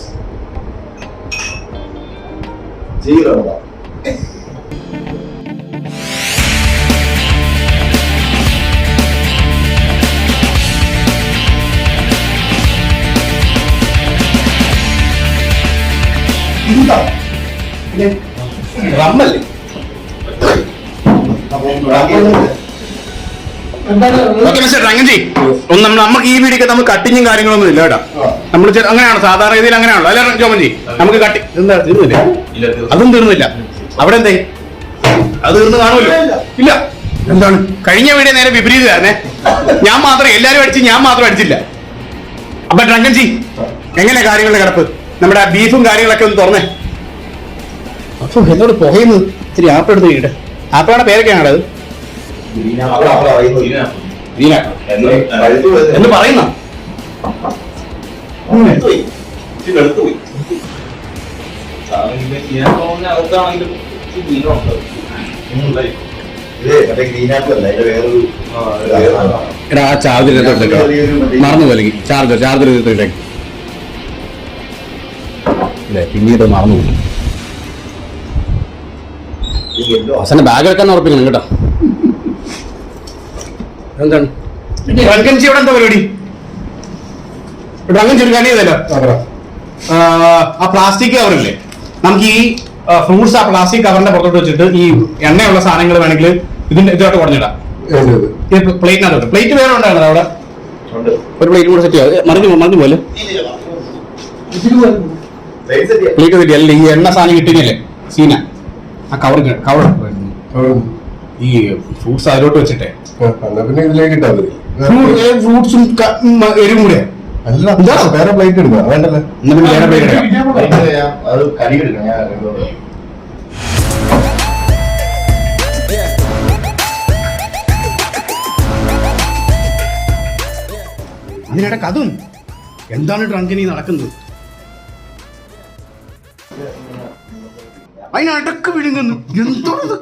റമ്മല്ലേ ഒന്ന് നമുക്ക് ഈ വീഡിയോ നമ്മൾ കട്ടിങ്ങും കാര്യങ്ങളൊന്നും ഇല്ല കേട്ടോ. നമ്മൾ അങ്ങനെയാണോ സാധാരണ രീതിയിൽ അങ്ങനെയാണല്ലോ അല്ലെ ജോമൻജി? നമുക്ക് കട്ടി എന്താ തീർന്നില്ല, അതും തീർന്നില്ല. അവിടെ എന്തേ അത് തീർന്ന് കാണുമല്ലോ? ഇല്ല. എന്താണ് കഴിഞ്ഞ വീഡിയോ നേരെ വിപരീതമായിരുന്നേ. ഞാൻ മാത്രം എല്ലാരും അടിച്ച് ഞാൻ മാത്രം അടിച്ചില്ല. അപ്പൊ ഡ്രങ്കൻജി എങ്ങനെയാ കാര്യങ്ങളുടെ കിടപ്പ്? നമ്മുടെ ബീഫും കാര്യങ്ങളൊക്കെ ഒന്ന് തുറന്നേ. അപ്പൊ എന്നോട് പുകയുന്നത് ഇത്തിരി ആപ്പ് എടുത്ത് കഴിയട്ടെ. ആപ്പയുടെ പേരൊക്കെയാണ് അത് എന്ന് പറയുന്ന ചാർജർ മറന്നു പോലെ ചാർജർ പിന്നീട് മറന്നു പോകും. അവസാനം ബാഗ് എടുക്കാൻ ഉറപ്പിക്കണം കേട്ടോ. എന്താണ് ഡ്രങ്കൻജി ഇവിടെ എന്താ പരിപാടി? ഡ്രങ്കൻജി ഒരു കാര്യം ചെയ്തല്ലോ, ആ പ്ലാസ്റ്റിക് കവറില്ലേ, നമുക്ക് ഈ ഫ്രൂട്ട്സ് ആ പ്ലാസ്റ്റിക് കവറിന്റെ പുറത്തോട്ട് വെച്ചിട്ട് ഈ എണ്ണയുള്ള സാധനങ്ങൾ വേണമെങ്കിൽ ഇതിന്റെ ഇതോട്ട് കുറഞ്ഞിടാം. പ്ലേറ്റിനകത്തോട്ട്. പ്ലേറ്റ് വേറെ ഉണ്ടായിരുന്നു അവിടെ, ഒരു പ്ലേറ്റ് കൂടെ സെറ്റ് ചെയ്യാം. മറിഞ്ഞു പോലെ പ്ലേറ്റ് സെറ്റ് അല്ല, ഈ എണ്ണ സാധനം കിട്ടുന്നില്ലേ സീന, ആ കവർ ഈ ഫ്രൂട്ട്സ് അതിലോട്ട് വെച്ചിട്ടേ പിന്നെ ഇതിലേക്ക് ഇട്ടാ മതി. ഫ്രൂട്ട്സും എരിവും കൂടെ അല്ല, വേറെ പ്ലേറ്റ് എടുക്കാം. വേണ്ടല്ലേ, വേറെ പ്ലേറ്റ് അത് കരി എടുക്കാം. ഞാൻ അതിനിടക്ക് അതും എന്താണ് ഡ്രങ്കിനി നടക്കുന്നത്? അതിനടക്ക് വിഴുങ്ങുന്നു. എന്തോന്നത്?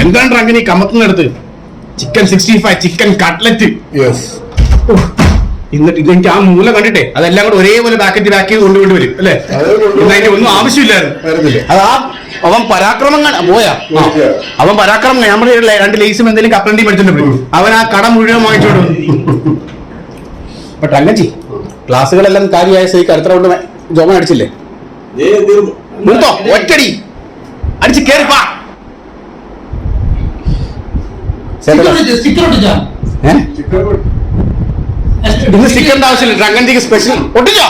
എന്താണ് ഡ്രങ്കിനി കമത്തുന്നിടത്ത്? Chicken 65, chicken cutlet. എന്നിട്ട് ഇതെനിക്ക് ആ മൂല കണ്ടിട്ടേ അതെല്ലാം കൂടെ ഒരേപോലെ പാക്കറ്റ് ചെയ്ത് കൊണ്ടുകൊണ്ട് വരും അല്ലേ? അതിന്റെ ഒന്നും ആവശ്യമില്ലായിരുന്നു. അതാ അവൻ പരാക്രമം പോയാ അവൻ പരാക്രമം. നമ്മുടെ 2 ലേസും എന്തെങ്കിലും കപ്പലണ്ടി മേടിച്ചിട്ടുണ്ട്. അവൻ ആ കട മുഴുവൻ വാങ്ങിച്ചോണ്ട് വന്നു. ബട്ട് അങ്ങച്ചി ക്ലാസ്സുകളെല്ലാം കാര്യമായ സ്ഥിതിക്ക് അടുത്ത റൗണ്ട് ജോമൻ അടിച്ചില്ലേ? നിർത്തോ ഒറ്റടി അടിച്ച് കേറിപ്പാ. ഇന്ന് സ്റ്റിക്കറിന്റെ ആവശ്യമില്ല. ഡ്രങ്കൻജിക്ക് സ്പെഷ്യൽ ഒട്ടിച്ചോ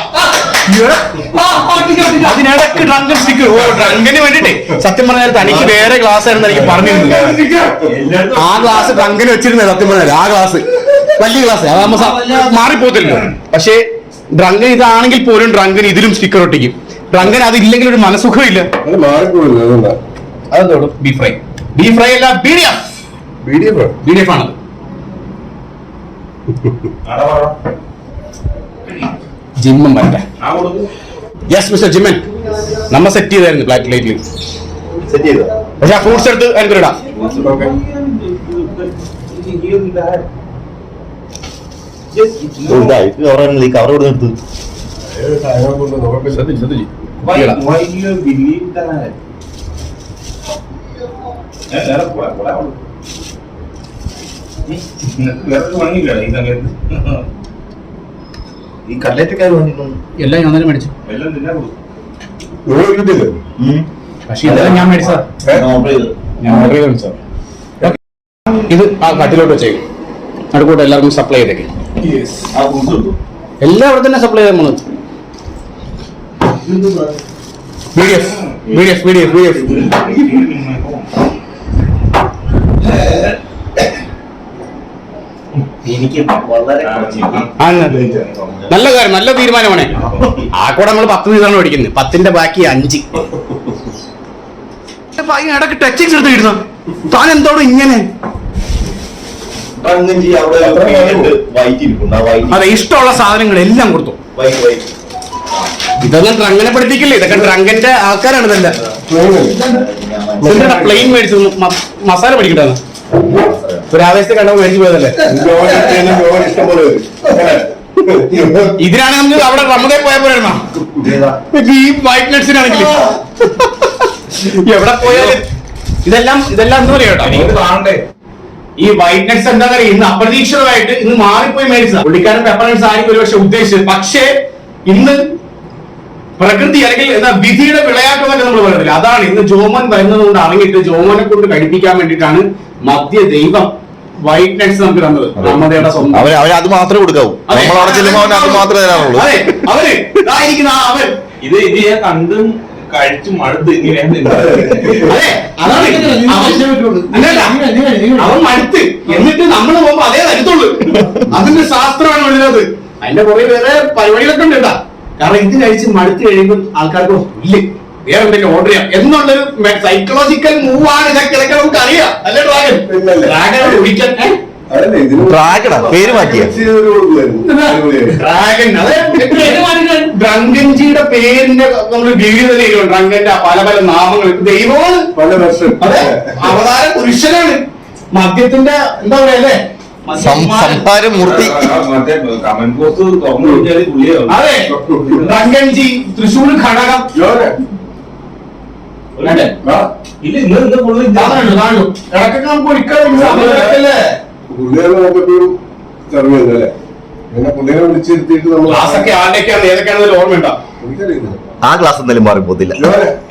അതിനിടക്ക് ഡ്രങ്കൻ സ്റ്റിക്കർ. ഓ ഡ്രങ്കന് വേണ്ടിട്ടേ സത്യം പറഞ്ഞാൽ തനിക്ക് വേറെ ഗ്ലാസ് ആയിരുന്നു എനിക്ക് പറഞ്ഞിരുന്നില്ല. ആ ഗ്ലാസ് ഡ്രങ്കന് വെച്ചിരുന്നത് സത്യം പറഞ്ഞാൽ. ആ ഗ്ലാസ് വലിയ ഗ്ലാസ് അതാകുമ്പോ മാറിപ്പോത്തില്ലോ. പക്ഷേ ഡ്രങ്കൻ ഇതാണെങ്കിൽ പോലും ഡ്രങ്കൻ ഇതിലും സ്റ്റിക്കർ ഒട്ടിക്കും. ഡ്രങ്കൻ അതില്ലെങ്കിൽ ഒരു മനസുഖം ഇല്ല. അതെന്തോടും ബീഫ് ഫ്രൈ. ബീഫ് ഫ്രൈ അല്ല BDF ആണത്. ജിമ്മൻ വരട്ടെ. യെസ് മിസ്റ്റർ ജിമ്മൻ നമ്മ സെറ്റ് ചെയ്തായിരുന്നു ഫ്ലാറ്റ് ലൈറ്റിൽ. സെറ്റ് ചെയ്തോ? പക്ഷെ ആ ഫ്രൂട്ട്സ് എടുത്ത് എനിക്കൊരു ഇടാം. കവർ ഇവിടെ നിർത്ത്. ഈ കട്ലറ്റൊക്കെ വന്നിട്ടുണ്ട്. എല്ലാം ഞാൻ തന്നെ മേടിച്ചു. പക്ഷെ ഇതെല്ലാം ഞാൻ മേടിച്ചാ ഞാൻ ഓർഡർ ചെയ്തു സാർ. ഇത് ആ കട്ടിലോട്ട് വെച്ചേക്കും. അടുക്കൂട്ട് എല്ലാവർക്കും സപ്ലൈ ചെയ്തേക്കും. എല്ലാം അവിടെ തന്നെ സപ്ലൈ ചെയ്ത് നമ്മള്. BDF എനിക്ക് വളരെ നല്ല കാര്യം, നല്ല തീരുമാനമാണ്. ആ കൂടെ നമ്മൾ 10 പീസാണ് മേടിക്കുന്നത്. 10ന്റെ ബാക്കി 5. ഇടക്ക് ടച്ചിങ്സ് എടുത്ത് കിട്ടുന്ന താൻ എന്തോടും ഇങ്ങനെ. അതെ ഇഷ്ടമുള്ള സാധനങ്ങൾ എല്ലാം കൊടുത്തു. ഇതൊന്നും ഡ്രങ്കനെ പഠിപ്പിക്കില്ലേ. ഇതൊക്കെ ഡ്രങ്കന്റെ ആൾക്കാരാണ്. ഇതെല്ലാം പ്ലെയിൻ മേടിച്ചു മസാല പഠിക്കട്ടെ. ഒരു ആവേശത്തെ കണ്ടപ്പോൾ മേടിച്ചു പോയതല്ലേ. ഇതിനാണ് നമുക്ക് അവിടെ റമ്മതേ പോയ പോരാ. ഈ വൈറ്റ് നട്ട്സിനാണെങ്കിൽ എവിടെ പോയാലും ഇതെല്ലാം എന്താ പറയാ കേട്ടോ. ഈ വൈറ്റ് നട്ട്സ് എന്താ പറയുക ഇന്ന് അപ്രതീക്ഷിതമായിട്ട് ഇന്ന് മാറിപ്പോയി മേടിച്ചതാ. പുള്ളിക്കാരൻ പെപ്പർ നട്ട്സ് ആയിരിക്കും ഒരു പക്ഷെ ഉദ്ദേശിച്ചത്. പക്ഷേ ഇന്ന് പ്രകൃതി അല്ലെങ്കിൽ എന്താ വിധിയുടെ വിളയാട്ടമൊക്കെ നമ്മൾ പറയുന്നില്ല. അതാണ് ഇന്ന് ജോമൻ വരുന്നത് കൊണ്ട് അറിഞ്ഞിട്ട് ജോമനെ കൊണ്ട് കഴിപ്പിക്കാൻ വേണ്ടിയിട്ടാണ് മധ്യ ദൈവം വൈറ്റ് നട്ട്സ് നമുക്ക് തന്നത്. നമ്മളുടെ സ്വന്തം അത് മാത്രമേ കൊടുക്കാവൂ. നമ്മളവിടെ ചെല്ലുമ്പോൾ അത് മാത്രമേ തരാനുള്ളൂ. അതെ അവര് ഇതായിരിക്കുന്ന അവൻ ഇത് ഞാൻ കണ്ടും കഴിച്ചു മടുത്ത് ഇങ്ങനെയാണ്. അതെ അതാണ് അവൻ മടുത്ത്. എന്നിട്ട് നമ്മൾ പോകുമ്പോ അതേ തരത്തുള്ളൂ. അതിന്റെ ശാസ്ത്രമാണ് വരുന്നത്. അതിന്റെ കുറെ വേറെ പരിപാടികളൊക്കെ ഉണ്ട് കേട്ടാ. കാരണം ഇത് കഴിച്ച് മടുത്ത് കഴിയുമ്പോൾ ആൾക്കാർക്ക് ഇല്ല വേറെ എന്തെങ്കിലും ഓർഡർ ചെയ്യാം എന്നുള്ളൊരു സൈക്കോളജിക്കൽ മൂവ് ആണ്. ഇതൊക്കെ നമുക്ക് അറിയാം അല്ലെ. ഡ്രാഗൺ ഒഴിക്കാൻ പേര് മാറ്റിയ ഡ്രാഗൺ അതെ ഡ്രങ്കൻജിയുടെ പേരിന്റെ നമ്മൾ വീഡിയോ തന്നെ ഇല്ല. ഡ്രങ്കന്റെ പല പല നാമങ്ങൾ ദൈവമാണ്. അതെ അവതാര പുരുഷനാണ്. മദ്യത്തിന്റെ എന്താ പറയാ അല്ലേ സംഹാരമൂർത്തി. അതെ ഡ്രങ്കൻജി തൃശ്ശൂർ ഘടകം. ഇടക്കൊക്കെ നമുക്ക് ഒരിക്കലും ക്ലാസ്സൊക്കെ ആരുടെയൊക്കെയാണ് ഏതൊക്കെയാണെന്ന് ഓർമ്മയുണ്ടോ? ആ ക്ലാസ് എന്തായാലും മാറിപ്പോത്തില്ല.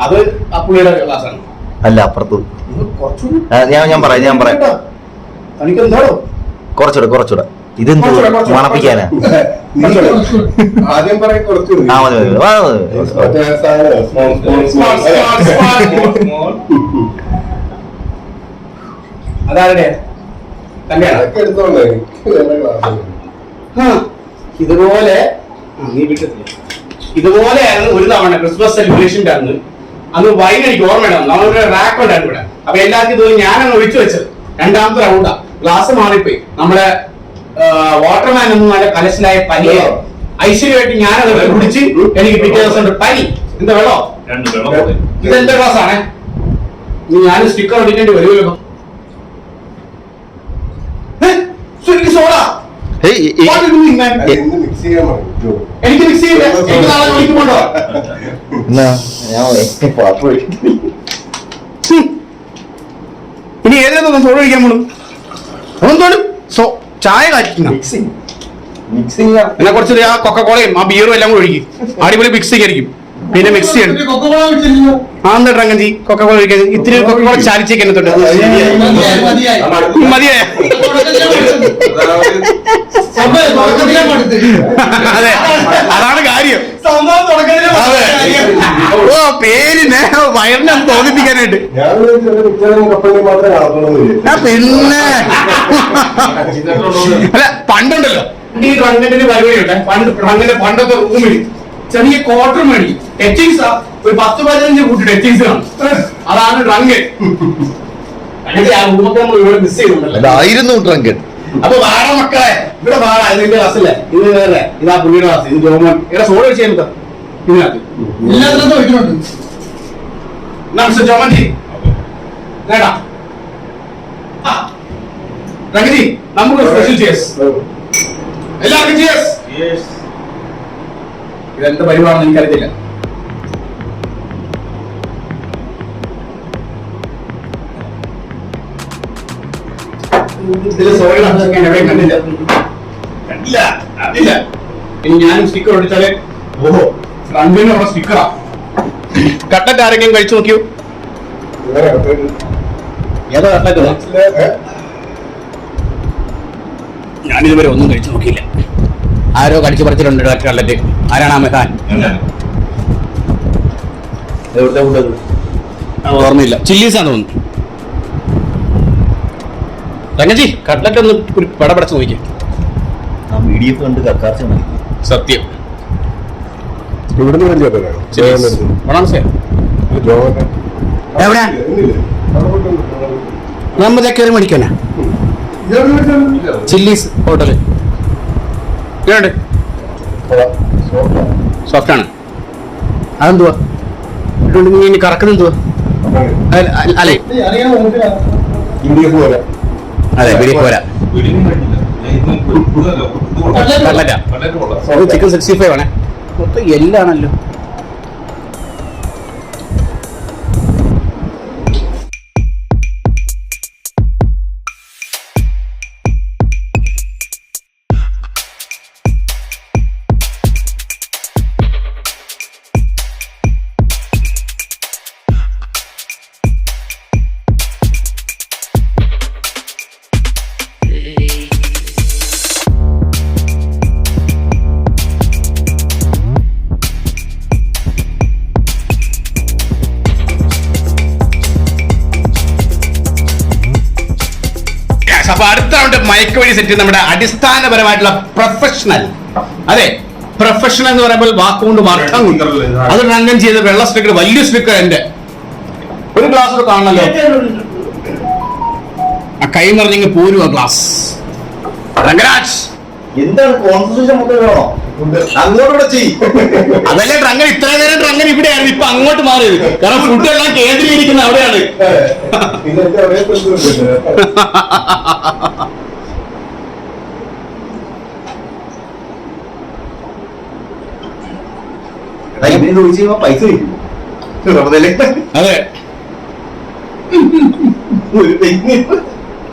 അത് ആ പുള്ളിയുടെ ക്ലാസ്സാണ്. അല്ല അപ്പുറത്ത് ഞാൻ പറയാം തനിക്ക് എന്താണോ കുറച്ചുകൂടെ ഇതെന്ത് മണപ്പിക്കാനാ? ആദ്യം പറയാൻ കുറച്ചു അതാരുടെ എടുത്തോണ്ടേ ഇതുപോലെയായിരുന്നു ഒരു തവണ ക്രിസ്മസ് സെലിബ്രേഷന്റെ അന്ന് വൈൻ എനിക്ക് ഓർമ്മയുണ്ടാവും. നമ്മളൊരു റാക്ക് ഉണ്ടായിരുന്നു ഇവിടെ. അപ്പൊ എല്ലാവർക്കും ഇതുപോലെ ഞാനങ്ങ് ഒഴിച്ചു വെച്ചത്. രണ്ടാമത്തെ റൗണ്ടാ. ഗ്ലാസ് മാറിപ്പോയി. നമ്മുടെ വാട്ടർമാൻ ഒന്നും നല്ല കലശലായ പനിയെ ഐശ്വര്യമായിട്ട് ഞാനത് കുടിച്ച് എനിക്ക് പിറ്റേ ദിവസം പനി. എന്താ വെള്ളോ? ഇതെന്റെ ഗ്ലാസ് ആണ്. ഞാൻ സ്റ്റിക്കർ ഒടിക്കേണ്ടി വരുമല്ലോ. സോഡ എനിക്ക് മിക്സ് ചെയ്യില്ല. എനിക്ക് നാളെ ജോലിക്ക് പോകണ്ടോ? ഇനി ഏതാ സോഡ കഴിക്കാൻ പോലും അതെന്തോടും ചായ കാച്ചിക്കണം. എന്നാ കുറച്ച് ആ കൊക്കക്കോളയും ആ ബിയറും എല്ലാം കൂടെ ഒഴിക്കും. അടിപൊളി മിക്സിംഗ് ആയിരിക്കും. പിന്നെ മിക്സ് ചെയ്യണം. ആ എന്താ ഡ്രങ്കൻജി കൊക്കക്കോള ഒഴിക്കാൻ ഇത്തിരി കൊക്കക്കോള ചാലിച്ചേക്ക് എന്നിട്ടുണ്ട്. മതിയായ അതെ, അതാണ് കാര്യം. ഓ പേരിനെ വയറിനെ തോന്നിപ്പിക്കാനായിട്ട്. പിന്നെ അല്ല പണ്ടുണ്ടല്ലോ ഈ ഡ്രങ്കന്റെ പരിപാടിയുണ്ട്. ഡ്രങ്കന്റെ പണ്ടത്തെ റൂമിൽ ചെറിയ ക്വാർട്ടർ മണി ടച്ചിങ്സ് ഒരു 10-15 കൂട്ടി ടച്ചിങ്സ് ആണ്. അതാണ് ഡ്രങ്കൻ. ആ റൂമൊക്കെ നമ്മൾ ഇവിടെ മിസ് ചെയ്യുന്നുണ്ടല്ലോ. അതായിരുന്നു ഡ്രങ്കൻ. അപ്പൊ വാഴ മക്കളെ ഇവിടെ വാഴ ഇതിന്റെ ക്ലാസ്സല്ലേ, ഇത് വേറെ ഇതാ പുള്ളിയുടെ ക്ലാസ്, ഇത് ജോമോൻ ഇവിടെ സോഡ് വെച്ച് ചെയ്യുന്നത് ഇതിനകത്ത് എല്ലാത്തിനകത്ത് വയ്ക്കുന്നുണ്ട്. മിസ്റ്റർ ജോമൻജി കേട്ടാ രംഗജി നമുക്ക് സ്പെഷ്യൽ ചിയേഴ്സ്. എല്ലാവർക്കും ചിയേഴ്സ്. ഇതെന്ത് പരിപാടിയാണെന്ന് എനിക്കറിയത്തില്ല. ഇതില് സോയിൽ അടച്ചൊക്കെ എവിടെയും കണ്ടില്ല. അതില്ല. ഇനി ഞാനും സ്റ്റിക്കർ ഒടിച്ചാല് ഓഹോ ഫ്രണ്ടിനുള്ള സ്റ്റിക്കറാ. കട്ട്ലറ്റ് ആരെങ്കിലും കഴിച്ചു നോക്കിയോ? ഏതാ കട്ട്ലറ്റ്? ഞാനിതുവരെ ഒന്നും കഴിച്ചു നോക്കിയില്ല. ആരോ കടിച്ചു പറിച്ചിട്ടുണ്ട് കട്ട്ലറ്റ്. ആരാണ് ആ മെഹാൻ? ഓർമ്മയില്ല. ചില്ലീസാന്ന് തോന്നുന്നു. രംഗജി കട്ട്ലറ്റ് ഒന്ന് പടപടച്ച് നോക്കിയേ. സത്യം എവിടെയാ നമ്മ കയറി മേടിക്കാനാ? ചില്ലീസ് ഹോട്ടല് സോഫ്റ്റ് ആണ്. അതെന്തുവാ ഇനി കറക്കുന്നത് എന്തുവാ? അല്ലേ അതെ ബിരിയാണി പോരാ. ചിക്കൻ 65 ആണേ. മൊത്തം എല്ലാണല്ലോ. അപ്പൊ അടുത്ത റൗണ്ട് മയക്കുവഴി സെറ്റ് നമ്മുടെ അടിസ്ഥാനപരമായിട്ടുള്ള പ്രൊഫഷണൽ. അതെ, പ്രൊഫഷണൽ എന്ന് പറയുമ്പോൾ വാക്കുകൊണ്ട് അർത്ഥം. അത് രംഗം ചെയ്ത് വെള്ള സ്റ്റിക്കർ, വലിയ സ്റ്റിക്കർ. എന്റെ ഒരു ഗ്ലാസ് കാണണല്ലോ. ആ കൈ നിറഞ്ഞെങ്കിൽ പോരും ആ ഗ്ലാസ്. രംഗരാജ് എന്താണ് കോൺസെൻട്രേഷൻ മൊത്തം വേണോ? അങ്ങോട്ടൂടെ ചെയ്യും. അതല്ലേ ഡ്രങ്കൻ ഇത്രയും നേരം ഡ്രങ്കൻ ഇവിടെയാണ്, ഇപ്പൊ അങ്ങോട്ട് മാറിയത്. കാരണം ഫുഡ് എല്ലാം കേന്ദ്രീകരിക്കുന്ന അവിടെയാണ്. പൈസ അതെ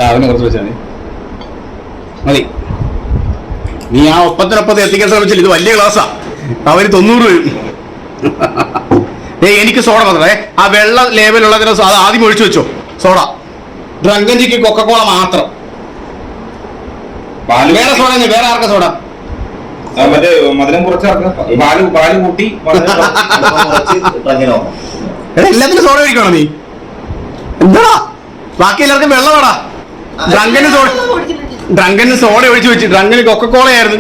അവനെ കുറച്ച് വെച്ചാൽ മതി. നീ ആ ഒപ്പത്തിനൊപ്പത്ത് എത്തിക്കാൻ ശ്രമിച്ചില്ല. ഇത് വലിയ ക്ലാസ്സാ. അവന് 90 വരും. എനിക്ക് സോഡ മാത്രമേ ആ വെള്ള ലേബലുള്ളതിന് അത് ആദ്യം ഒഴിച്ചു വെച്ചോ. സോഡ ഡ്രങ്കൻജിക്ക് കൊക്കക്കോള മാത്രം. വേറെ സോഡ വേറെ ആർക്കാ സോഡ? മറ്റേ മധുരം കുറച്ച് പാല് കൂട്ടി എല്ലാത്തിനും സോഡ കഴിക്കണോ നീ? എന്താടാ ബാക്കി എല്ലാവർക്കും വെള്ളം വേടാ. ഡ്രങ്കന് സോഡ ഒഴിച്ചു വെച്ച്. ഡ്രങ്കന് കൊക്കക്കോളയായിരുന്നു.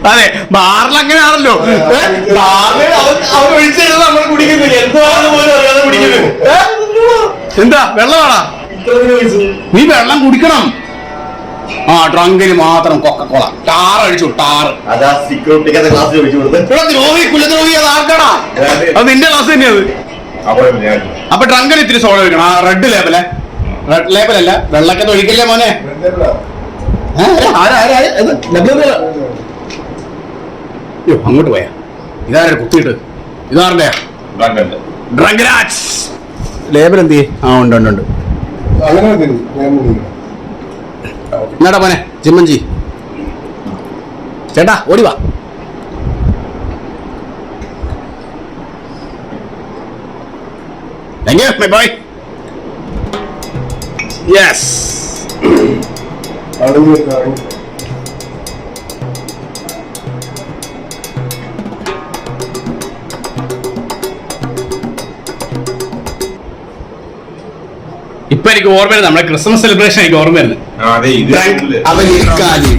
അതെ ബാറിൽ അങ്ങനെയാണല്ലോ. അവർ ഒഴിച്ചത് നമ്മൾ കുടിക്കുന്നില്ല. എന്താണെന്ന് പോലും അറിയാതെ കുടിക്കുന്നത്. എന്താ വെള്ളമാണോ? നീ വെള്ളം കുടിക്കണം. ആ ഡ്രങ്കിന് മാത്രം കൊക്കക്കോള. ടാർ അടിച്ചു. ടാറ് ദ്രോഹി കുലദ്രോഹി. അത് ആർക്കാടാ? അത് നിന്റെ ക്ലാസ് തന്നെയത്. അപ്പൊ ഡ്രങ്കൻ ഇത്തിരി സോഡ ഒഴിക്കണം. ആ റെഡ് ലേബലേ. റെഡ് ലേബലല്ല, വെള്ളക്കത്ത് ഒഴിക്കല്ലേ മോനെ. അങ്ങോട്ട് പോയാ ഇതാരെ കുത്തിയിട്ട്? ഇതാരുടെ? ഡ്രങ്കരാജ് ലേബൽ എന്ത് ചെയ്യേ? ആ ഉണ്ട് ഉണ്ട് ഉണ്ട്. എന്നാടാ മോനെ ജിമ്മൻജി ചേട്ടാ ഓടി വാ. Thank you, my boy. Yes. ഇപ്പൊ എനിക്ക് ഓർമ്മ വരുന്നത് നമ്മുടെ ക്രിസ്മസ് സെലിബ്രേഷൻ എനിക്ക് ഓർമ്മ വരുന്നത്. അതെ ഇത് അവൻ എട്ട് കാലി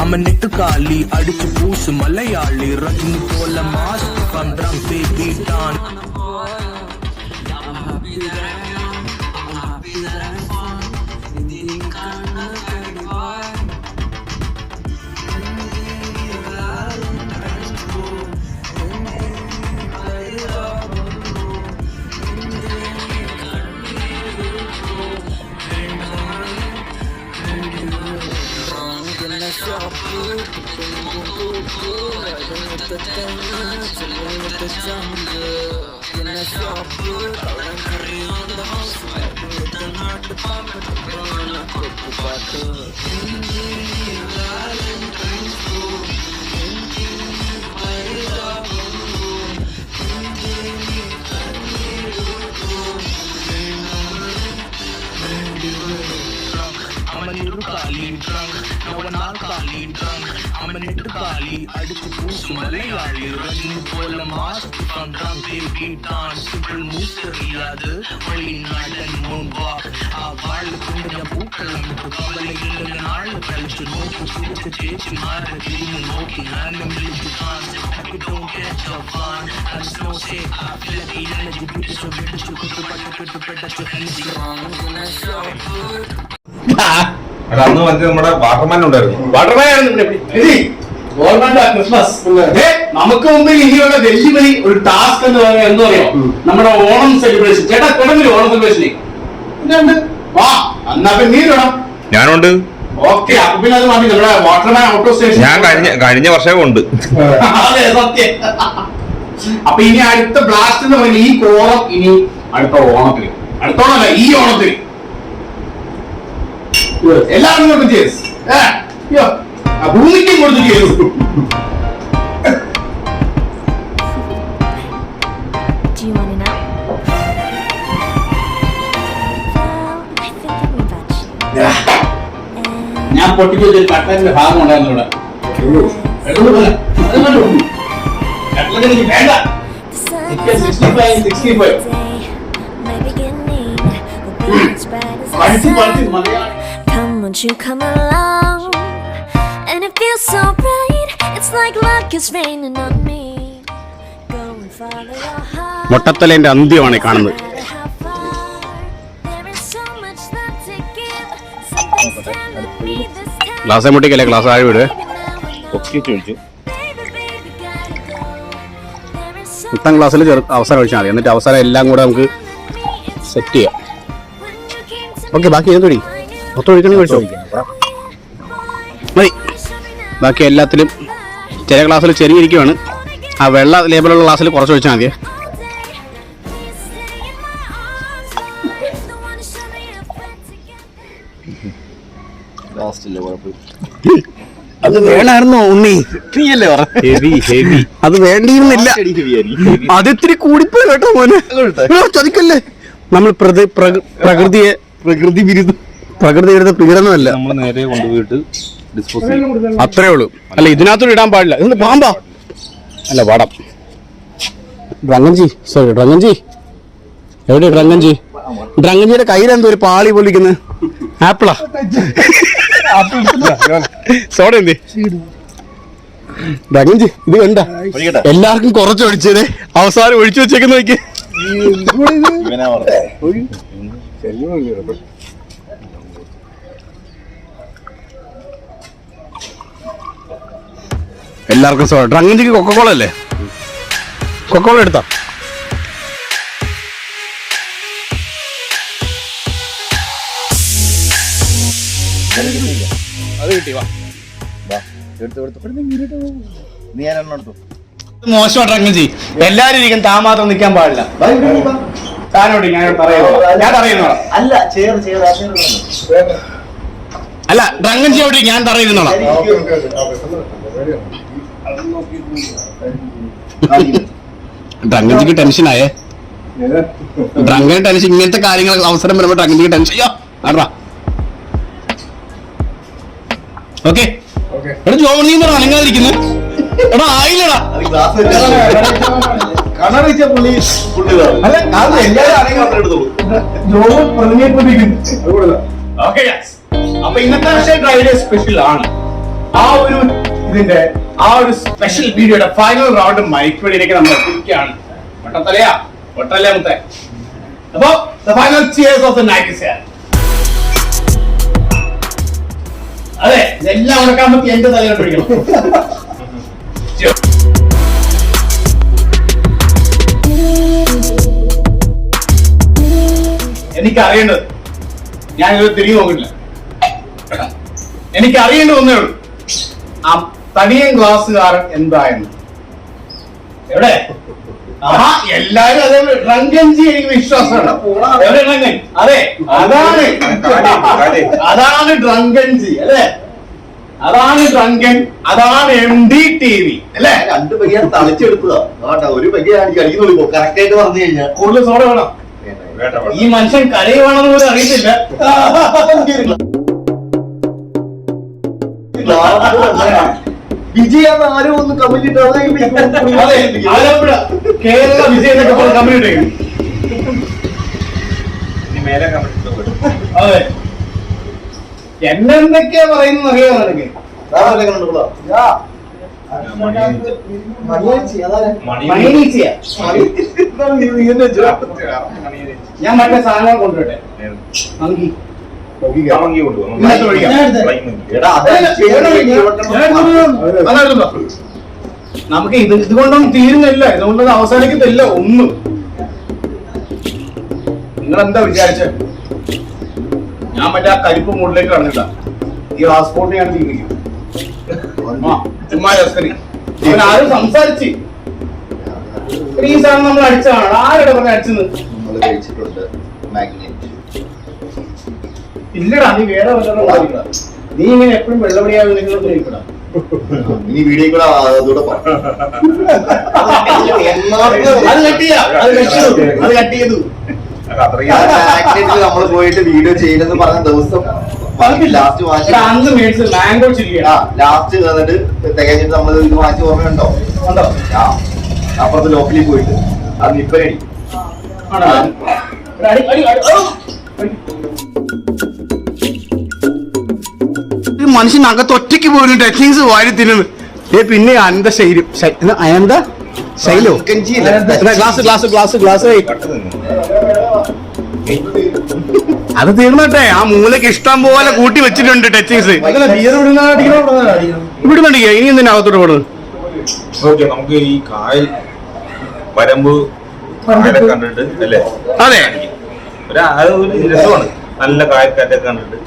I'm a കാലി അടിച്ചു പൂസ് മലയാളി റജനി പോലെ മാസ് പന്ത്രണ്ട് ബേബി ഡാൻ കാലി അടിച്ചു പൂസ് മലയാളി റജനി പോലെ മാസ് പന്ത്രണ്ട് ബേബി ഡാൻ സിമ്പിൾ മൂസ് അറിയാതെ നാടൻ മോൻവാ ആ വാള് കൊണ്ടുള്ള പൂക്കളം കവലയിൽ നാളെ കളിച്ചു നോക്കു സുഖ ചേച്ചിമാരെ തിരിഞ്ഞു നോക്കി ഞാനും വിളിച്ചു അന്ന് മറ്റേ നമ്മുടെ വാട്ടർമാൻ ഉണ്ടായിരുന്നു. ക്രിസ്മസ് നമുക്ക് മുമ്പിൽ ഇനിയുള്ള വെല്ലുവിളി ഒരു ടാസ്ക് എന്ന് പറയുന്നത് എന്താ പറയാ നമ്മുടെ ഓണം സെലിബ്രേഷൻ. ചേട്ടാ തുടങ്ങില്ല ഓണം സെലിബ്രേഷന് വാ എന്നാ പിന്നെ നീ വേണം. ഞാനുണ്ട്. ഓക്കെ അപ്പൊ പിന്നെ അത് മതി. നമ്മുടെ വാട്ടർമാൻ ഔട്ടോ സ്റ്റേഷൻ ഞാൻ കഴിഞ്ഞ വർഷമേ ഉണ്ട്. അതെ സത്യം. അപ്പൊ ഇനി അടുത്ത ബ്ലാസ്റ്റ് എന്ന് പറയുന്നത് ഈ കോളം ഇനി അടുത്ത ഓണത്തിന്, അടുത്തോണല്ല ഈ ഓണത്തിന് എല്ലാവരും ഭൂമിക്കും കൊടുത്ത് ചെയ്തു. Do you want to know? Well, I think that we got you. ഞാൻ പൊട്ടിച്ച് വെച്ചൊരു കട്ടലിന്റെ ഭാഗം ഉണ്ടായിരുന്നു ഇവിടെ. കട്ടലൊക്കെ വേണ്ട. The sun is 65. my beginning will be as bright as the പഠിച്ച് sun. Malayalam Come, won't you come along? And it feels so bright, it's like luck is raining on me. Go and follow your heart. മൊട്ടത്തലേന്റെ അന്ത്യമാണ് ഈ കാണുന്നത്. No matter how far, there is so much love to give. Something's telling me this time. Glass മുട്ടിക്കല്ലേ glass ആഴ് വിട്. Baby, baby, gotta go. There is so മൊത്തം ഗ്ലാസ്സിൽ അവസരം ഒഴിച്ചാൽ മതി. എന്നിട്ട് അവസരം എല്ലാം കൂടെ നമുക്ക് സെറ്റ് ചെയ്യാം. when you came to okay ബാക്കി ഏതൊഴി മൊത്തം ഒഴിക്കണമെങ്കിൽ ഒഴിച്ചോ മതി. ബാക്കി എല്ലാത്തിലും ചില ഗ്ലാസ്സിൽ ചെറിയിരിക്കുവാണ്. ആ വെള്ള ലേബലുള്ള ഗ്ലാസ്സിൽ കുറച്ച് ഒഴിച്ചാൽ മതിയേ. അത് വേണമായിരുന്നോ ഉണ്ണി? ഹെവി ഹെവി അത് വേണ്ടിയിരുന്നില്ല. അതിത്തിരി കൂടിപ്പോയി കേട്ടോ മോനെ. ചതിക്കല്ലേ. നമ്മൾ പ്രകൃതി വിരുദ്ധ പീഡനമല്ല. നമ്മൾ നേരെ കൊണ്ടുപോയിട്ട് ഡിസ്പോസ് ചെയ്യും. അത്രേ ഉള്ളൂ. അല്ല ഇതിനകത്തോട് ഇടാൻ പാടില്ല. ഇതൊന്ന് പാമ്പാ അല്ല വടം. ഡ്രങ്കൻജി സോറി ഡ്രങ്കൻജി എവിടെ ഡ്രങ്കൻജി? ഡ്രങ്കൻജിയുടെ കയ്യിലെന്തോ ഒരു പാളി പൊലിക്കുന്നത്. ആപ്പിളാ സോഡ എന്ത് ഡ്രങ്കൻജി ഇത് കണ്ട എല്ലാവർക്കും കുറച്ച് ഒഴിച്ചതേ അവസാനം ഒഴിച്ചു വെച്ചേക്കുന്ന നോക്കി. എല്ലാവർക്കും സോഡ. ഡ്രങ്കൻജിക്ക് കൊക്കക്കോള അല്ലേ? കൊക്കക്കോള എടുത്താ അത് കിട്ടി. വാ മോശമായിട്ട് ഡ്രങ്കൻജി എല്ലാരും ഇരിക്കും. താൻ മാത്രം നിൽക്കാൻ പാടില്ല. സാധനം ഞാൻ പറയുന്നു അല്ല ചേർ അല്ല ഡ്രങ്കൻ ജി അവിടെ ഞാൻ പറയുന്നോളാം. ഡ്രങ്കൻജിക്ക് ടെൻഷനായേ. ഡ്രങ്കൻ ടെൻഷൻ ഇങ്ങനത്തെ കാര്യങ്ങൾ അവസരം വരുമ്പോ ഡ്രങ്കൻജിക്ക് ടെൻഷൻ. അയ്യോ ആടാ ഓക്കെ എടാ ജോമൻ നീ പറഞ്ഞ അനങ്ങാതിരിക്കുന്നു. എടാ ആയില്ലടാ അപ്പൊ ഇന്നത്തെ ഡ്രൈവ് സ്പെഷ്യൽ ആണ്. ആ ഒരു ഇതിന്റെ ആ ഒരു സ്പെഷ്യൽ വീഡിയോയുടെ ഫൈനൽ റൗണ്ട് മൈക്രോയിലേക്ക് നമ്മൾ എത്തിക്കുകയാണ്. വട്ടത്തലയാ വട്ടല്ലേ മുത്തേ. അപ്പൊ the final cheers of the night is here. അതെ ഇതെല്ലാം ഉടക്കാൻ പറ്റി എന്റെ തലയിലോട്ട് പിടിക്കണം. എനിക്കറിയേണ്ടത് ഞാനിത് തിരികെ നോക്കില്ല. എനിക്ക് അറിയേണ്ടി ഒന്നേ ഉള്ളൂ, ആ തടിയൻ ക്ലാസ്സുകാരൻ എന്തായെന്ന്. എവിടെ എല്ലാരും അതേ ഡ്രങ്കൻജി എനിക്ക് വിശ്വാസമാണ്. എവിടെ ഡ്രങ്കൻ? അതെ അതാണ് ഡ്രങ്കൻജി അല്ലേ, അതാണ് ഡ്രങ്കൻ, അതാണ് MDTV അല്ലേ. 2 ബഗ്ഗിയാണ് തളിച്ചെടുത്തതാ. ഒരു ബഗ്ഗിയാണ് കളിക്കുന്നുള്ളൂ. കറക്റ്റ് ആയിട്ട് പറഞ്ഞു കഴിഞ്ഞാൽ കൂടുതൽ സോഡ വേണം. ഈ മനുഷ്യൻ കരയുവാണെന്ന് പോലും അറിയത്തില്ല. വിജയാന്ന് ആരും ഒന്ന് കമന്റ് ആലപ്പുഴ കേരള വിജയം എന്നൊക്കെ പറഞ്ഞ് കമന്റ് ഇട്ടേക്കും. അതെ എന്നെന്തൊക്കെയാ പറയുന്നത് അറിയാമോ നിനക്ക്? ഞാൻ മറ്റേ സാധനങ്ങൾ കൊണ്ടുവരട്ടെ. നമുക്ക് ഇതുകൊണ്ടൊന്നും തീരുന്നില്ല, ഇതുകൊണ്ടൊന്നും അവസാനിക്കത്തില്ല ഒന്നും. നിങ്ങൾ എന്താ വിചാരിച്ച ഞാൻ മറ്റേ ആ കരിപ്പ് മൂടിലേക്ക് കടന്നില്ല. ഈ പാസ്പോർട്ട് ഞാൻ തീരുമാനിക്കും. ചുമ്മാ ആരും സംസാരിച്ച് ഈ സാധനം നമ്മൾ അടിച്ചതാണ്. ആരുടെ പറഞ്ഞ അടിച്ചത്? ഇല്ലടാ നീ വേറെ വല്ലതും. നീ ഇങ്ങനെ എപ്പോഴും വെള്ളപടിയാകും. നിങ്ങളോട് ചോദിക്കടാ ഇനി വീഡിയോ കൂടെ അതോടെ അത് കട്ട് ചെയ്തു. നമ്മൾ പോയിട്ട് വീഡിയോ ചെയ്യുന്നെന്ന് പറഞ്ഞ ദിവസം ലാസ്റ്റ് മാംഗോ ചില്ലി ലാസ്റ്റ് വന്നിട്ട് തികച്ചിട്ട് നമ്മൾ ഇത് വാങ്ങിച്ച് ഓർമ്മയുണ്ടോ? അപ്പുറത്ത് ലോക്കലിൽ പോയിട്ട് അത് നിപ്പരടി മനുഷ്യനകത്ത് ഒറ്റയ്ക്ക് പോലും ടെക്നിക്സ് വാരി തിരുന്ന്. പിന്നെ അനന്ത ശൈലം അനന്ത ശൈലോ ഗ്ലാസ് ഗ്ലാസ് ഗ്ലാസ് ഗ്ലാസ് അത് തീർന്നട്ടെ. ആ മൂലക്ക് ഇഷ്ടം പോലെ കൂട്ടി വെച്ചിട്ടുണ്ട് ടച്ചിങ്സ്. ഇവിടുന്നുണ്ട് ഇനി എന്തിനാ അകത്തോട്ട് പോടുന്നത്? നമുക്ക് ഈ കായൽ വരമ്പ് കണ്ടിട്ട് അല്ലേ? അതെ ഒരു രസമാണ്. നല്ല കായൽക്കാറ്റൊക്കെ കണ്ടിട്ട്.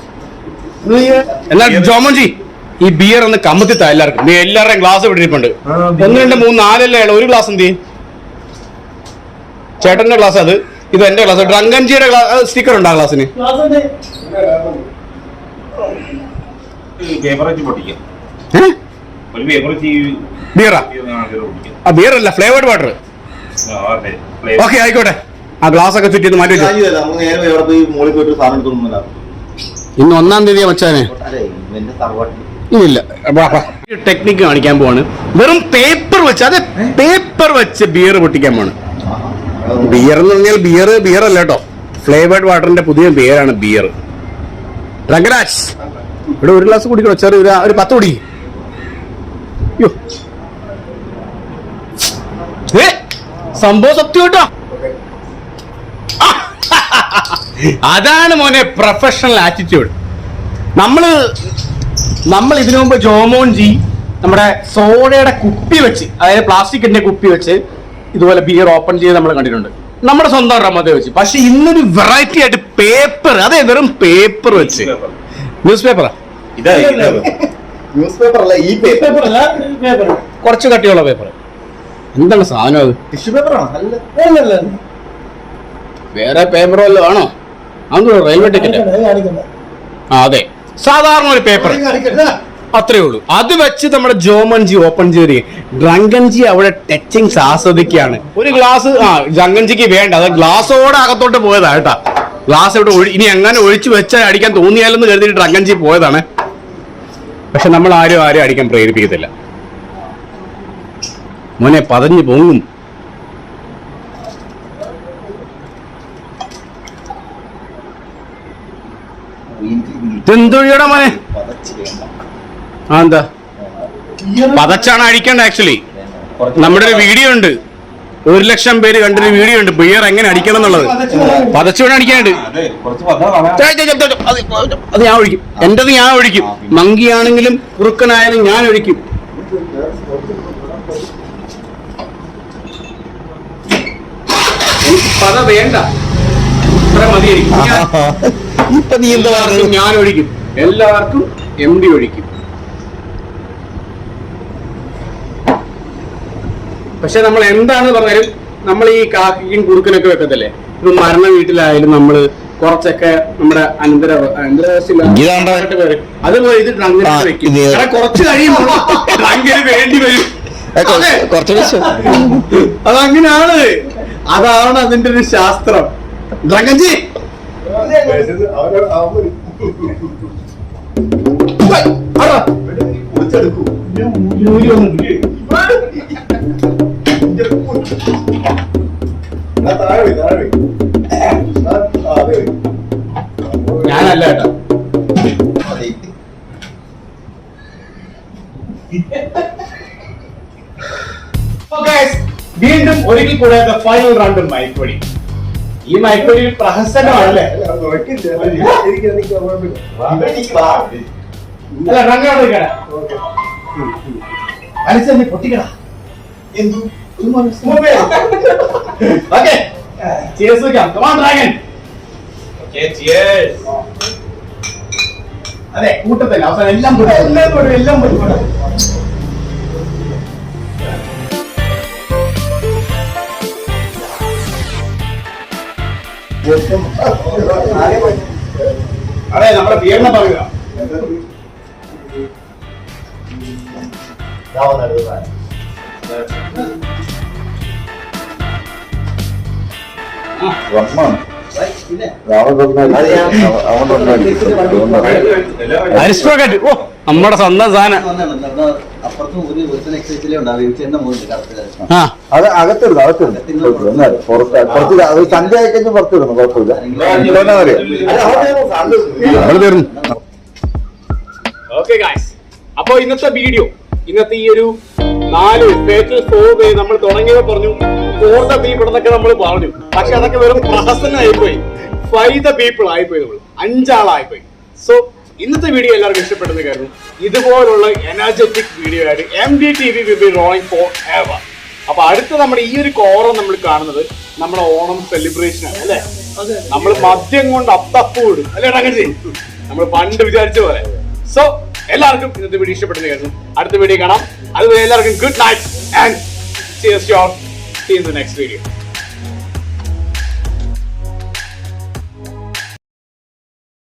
എന്നാ ജോമോൻജി ഈ ബിയർ ഒന്ന് കമ്മത്തിത്താ എല്ലാവർക്കും. നീ എല്ലാവരുടെയും ഗ്ലാസ് വിട്ടിരിപ്പുണ്ട്. 1 2 3 4 അല്ലേ? ഒരു ഗ്ലാസ് എന്ത് ചേട്ടന്റെ ഗ്ലാസ്, അത് ഇത് എന്റെ ഗ്ലാസ്. ഡ്രങ്കൻജിയുടെ സ്റ്റിക്കർ ഉണ്ടോ ആ ഗ്ലാസിന്? ബിയറാ? ആ ബിയർ അല്ല, ഫ്ലേവേർഡ് വാട്ടർ. ഓക്കെ ആയിക്കോട്ടെ. ആ ഗ്ലാസ് ഒക്കെ ചുറ്റി മാറ്റി വെച്ചു. ഇന്ന് 1-ാം തീയതിയാ മച്ചാനെ. ഇല്ല ടെക്നിക്ക് കാണിക്കാൻ പോവാണ്. വെറും പേപ്പർ വെച്ച്, അത് പേപ്പർ വെച്ച് ബിയർ പൊട്ടിക്കാൻ പോവാണ്. ബിയർ എന്ന് പറഞ്ഞാൽ ബിയർ അല്ല കേട്ടോ, ഫ്ലേവേർഡ് വാട്ടറിന്റെ പുതിയ പേരാണ് ബിയർ. രംഗരാജ് ഇവിടെ ഒരു ഗ്ലാസ് കുടിക്കണോ? ചെറിയ ഒരു 10 കുടി. സംഭവം സത്യം കേട്ടോ. അതാണ് മോനെ പ്രൊഫഷണൽ ആറ്റിറ്റ്യൂഡ്. നമ്മൾ ഇതിനു മുമ്പ് ജോമോൻജി നമ്മുടെ സോഡയുടെ കുപ്പി വെച്ച്, അതായത് പ്ലാസ്റ്റിക്കിന്റെ കുപ്പി വെച്ച് ഇതുപോലെ ബിയർ ഓപ്പൺ ചെയ്ത് നമ്മൾ കണ്ടിട്ടുണ്ട്, നമ്മുടെ സ്വന്തം റമ്മത വെച്ച്. പക്ഷെ ഇന്നൊരു വെറൈറ്റി ആയിട്ട് പേപ്പർ, അതെ വെറും പേപ്പർ വെച്ച്. ന്യൂസ് പേപ്പറാ? ന്യൂസ് പേപ്പർ അല്ല, ഈ പേപ്പർ അല്ല, കുറച്ച് കട്ടിയുള്ള പേപ്പർ. എന്താണ് സാധനം? അത് ടിഷ്യൂ പേപ്പറാണ്. വേറെ പേപ്പർ വല്ലതും ആണോ? അതൊന്നും റെയിൽവേ ടിക്കറ്റ്. ആ അതെ, സാധാരണ ഒരു പേപ്പർ അത്രേ ഉള്ളൂ. അത് വെച്ച് നമ്മുടെ ജോമൻജി ഓപ്പൺ ചെയ്ത് ഡ്രങ്കൻജി അവിടെ ടച്ചിങ്സ് ആസ്വദിക്കുകയാണ്. ഒരു ഗ്ലാസ് ഡ്രങ്കൻജിക്ക് വേണ്ട, അത് ഗ്ലാസോടെ അകത്തോട്ട് പോയതാ കേട്ടാ. ഗ്ലാസ് ഇവിടെ ഇനി എങ്ങനെ ഒഴിച്ചു വെച്ചാൽ അടിക്കാൻ തോന്നിയാലെന്ന് കരുതിയിട്ട് ഡ്രങ്കൻജി പോയതാണ്. പക്ഷെ നമ്മൾ ആരും അടിക്കാൻ പ്രേരിപ്പിക്കത്തില്ല. മോനെ പതഞ്ഞു പൊങ്ങും. എന്തൊഴിയടാ മോനെ? എന്താ പതച്ചാണ് അടിക്കേണ്ട. ആക്ച്വലി നമ്മുടെ ഒരു വീഡിയോ ഉണ്ട്, 1,00,000 പേര് കണ്ടൊരു വീഡിയോ ഉണ്ട്, ബിയർ എങ്ങനെ അടിക്കണം എന്നുള്ളത്. പതച്ചുകൊണ്ട് അടിക്കാനുണ്ട്. അത് ഞാൻ ഒഴിക്കും, എന്റേത് ഞാൻ ഒഴിക്കും. മങ്കിയാണെങ്കിലും കുറുക്കനായാലും ഞാൻ ഒഴിക്കും. എനിക്ക് പത വേണ്ട, ഇത്ര മതിയായിരിക്കും. ഇപ്പൊ നീ എന്താ ഞാൻ ഒഴിക്കും, എല്ലാവർക്കും MD ഒഴിക്കും. പക്ഷെ നമ്മൾ എന്താണ് പറഞ്ഞാലും നമ്മൾ ഈ കാക്കിക്കും കുറുക്കനൊക്കെ വെക്കത്തില്ലേ, ഇപ്പൊ മരണ വീട്ടിലായാലും നമ്മള് കുറച്ചൊക്കെ നമ്മുടെ അതുപോലെ ഇത് ഡ്രങ്കിന് വെക്കും. കുറച്ച് കഴിയുമ്പോൾ ഡ്രങ്കിന് വേണ്ടി വരും. അതങ്ങനെയാണ്, അതാണ് അതിന്റെ ഒരു ശാസ്ത്രം. ഡ്രങ്കൻജി ഞാനല്ല കേട്ടോ. വീണ്ടും ഒരിക്കൽ കൂടെ ഫൈനൽ റൗണ്ട് മയക്കുവെടി. ഈ മയക്കുവെടി പ്രഹസനമാണല്ലേ? അല്ല റങ്ങാണ് അലിച്ചി പൊട്ടിക്കടാ. ഓക്കെ cheers വെക്കാം. Come on dragon. Okay, cheers. അതെ കൂട്ടത്തില്ല അവസാനം എല്ലാം പോയി. അതെ നമ്മുടെ ബിയറിനെ പറയുക. നമ്മുടെ സ്വന്തം സാധനം. അത് അകത്തിടുന്നു സന്ധ്യ ആയി കഴിഞ്ഞാൽ പുറത്തിടുന്നു, കുഴപ്പമില്ല. ഓക്കെ ഗായ്സ്, അപ്പൊ ഇന്നത്തെ വീഡിയോ, ഇന്നത്തെ ഈ ഒരു 4 ഫേറ്റൽ 4 നമ്മൾ തുടങ്ങിയപ്പോ പറഞ്ഞു 4 the people എന്നൊക്കെ നമ്മൾ പറഞ്ഞു. പക്ഷെ അതൊക്കെ വെറും പ്രഹസനായിപ്പോയി. 5 the people ആയിപ്പോയി, നമ്മൾ 5 ആളായിപ്പോയി. സോ ഇന്നത്തെ വീഡിയോ എല്ലാവർക്കും ഇഷ്ടപ്പെട്ടെന്ന് കരുതുന്നു. ഇതുപോലുള്ള എനർജറ്റിക് വീഡിയോ ആയിട്ട് MDTV will be rolling forever. അപ്പൊ അടുത്ത നമ്മുടെ ഈ ഒരു കോറം നമ്മൾ കാണുന്നത് നമ്മുടെ ഓണം സെലിബ്രേഷൻ ആണ് അല്ലെ? നമ്മൾ മദ്യം കൊണ്ട് അത്തപ്പൂ ഇടും അല്ലെ അങ്ങനെ നമ്മൾ പണ്ട് വിചാരിച്ച പോലെ. സോ എല്ലാവർക്കും ഇന്നത്തെ വീഡിയോ ഇഷ്ടപ്പെട്ടെന്ന് കരുതുന്നു. അടുത്ത വീഡിയോ കാണാം. അതുവരെ എല്ലാവർക്കും good night and see you in the next video.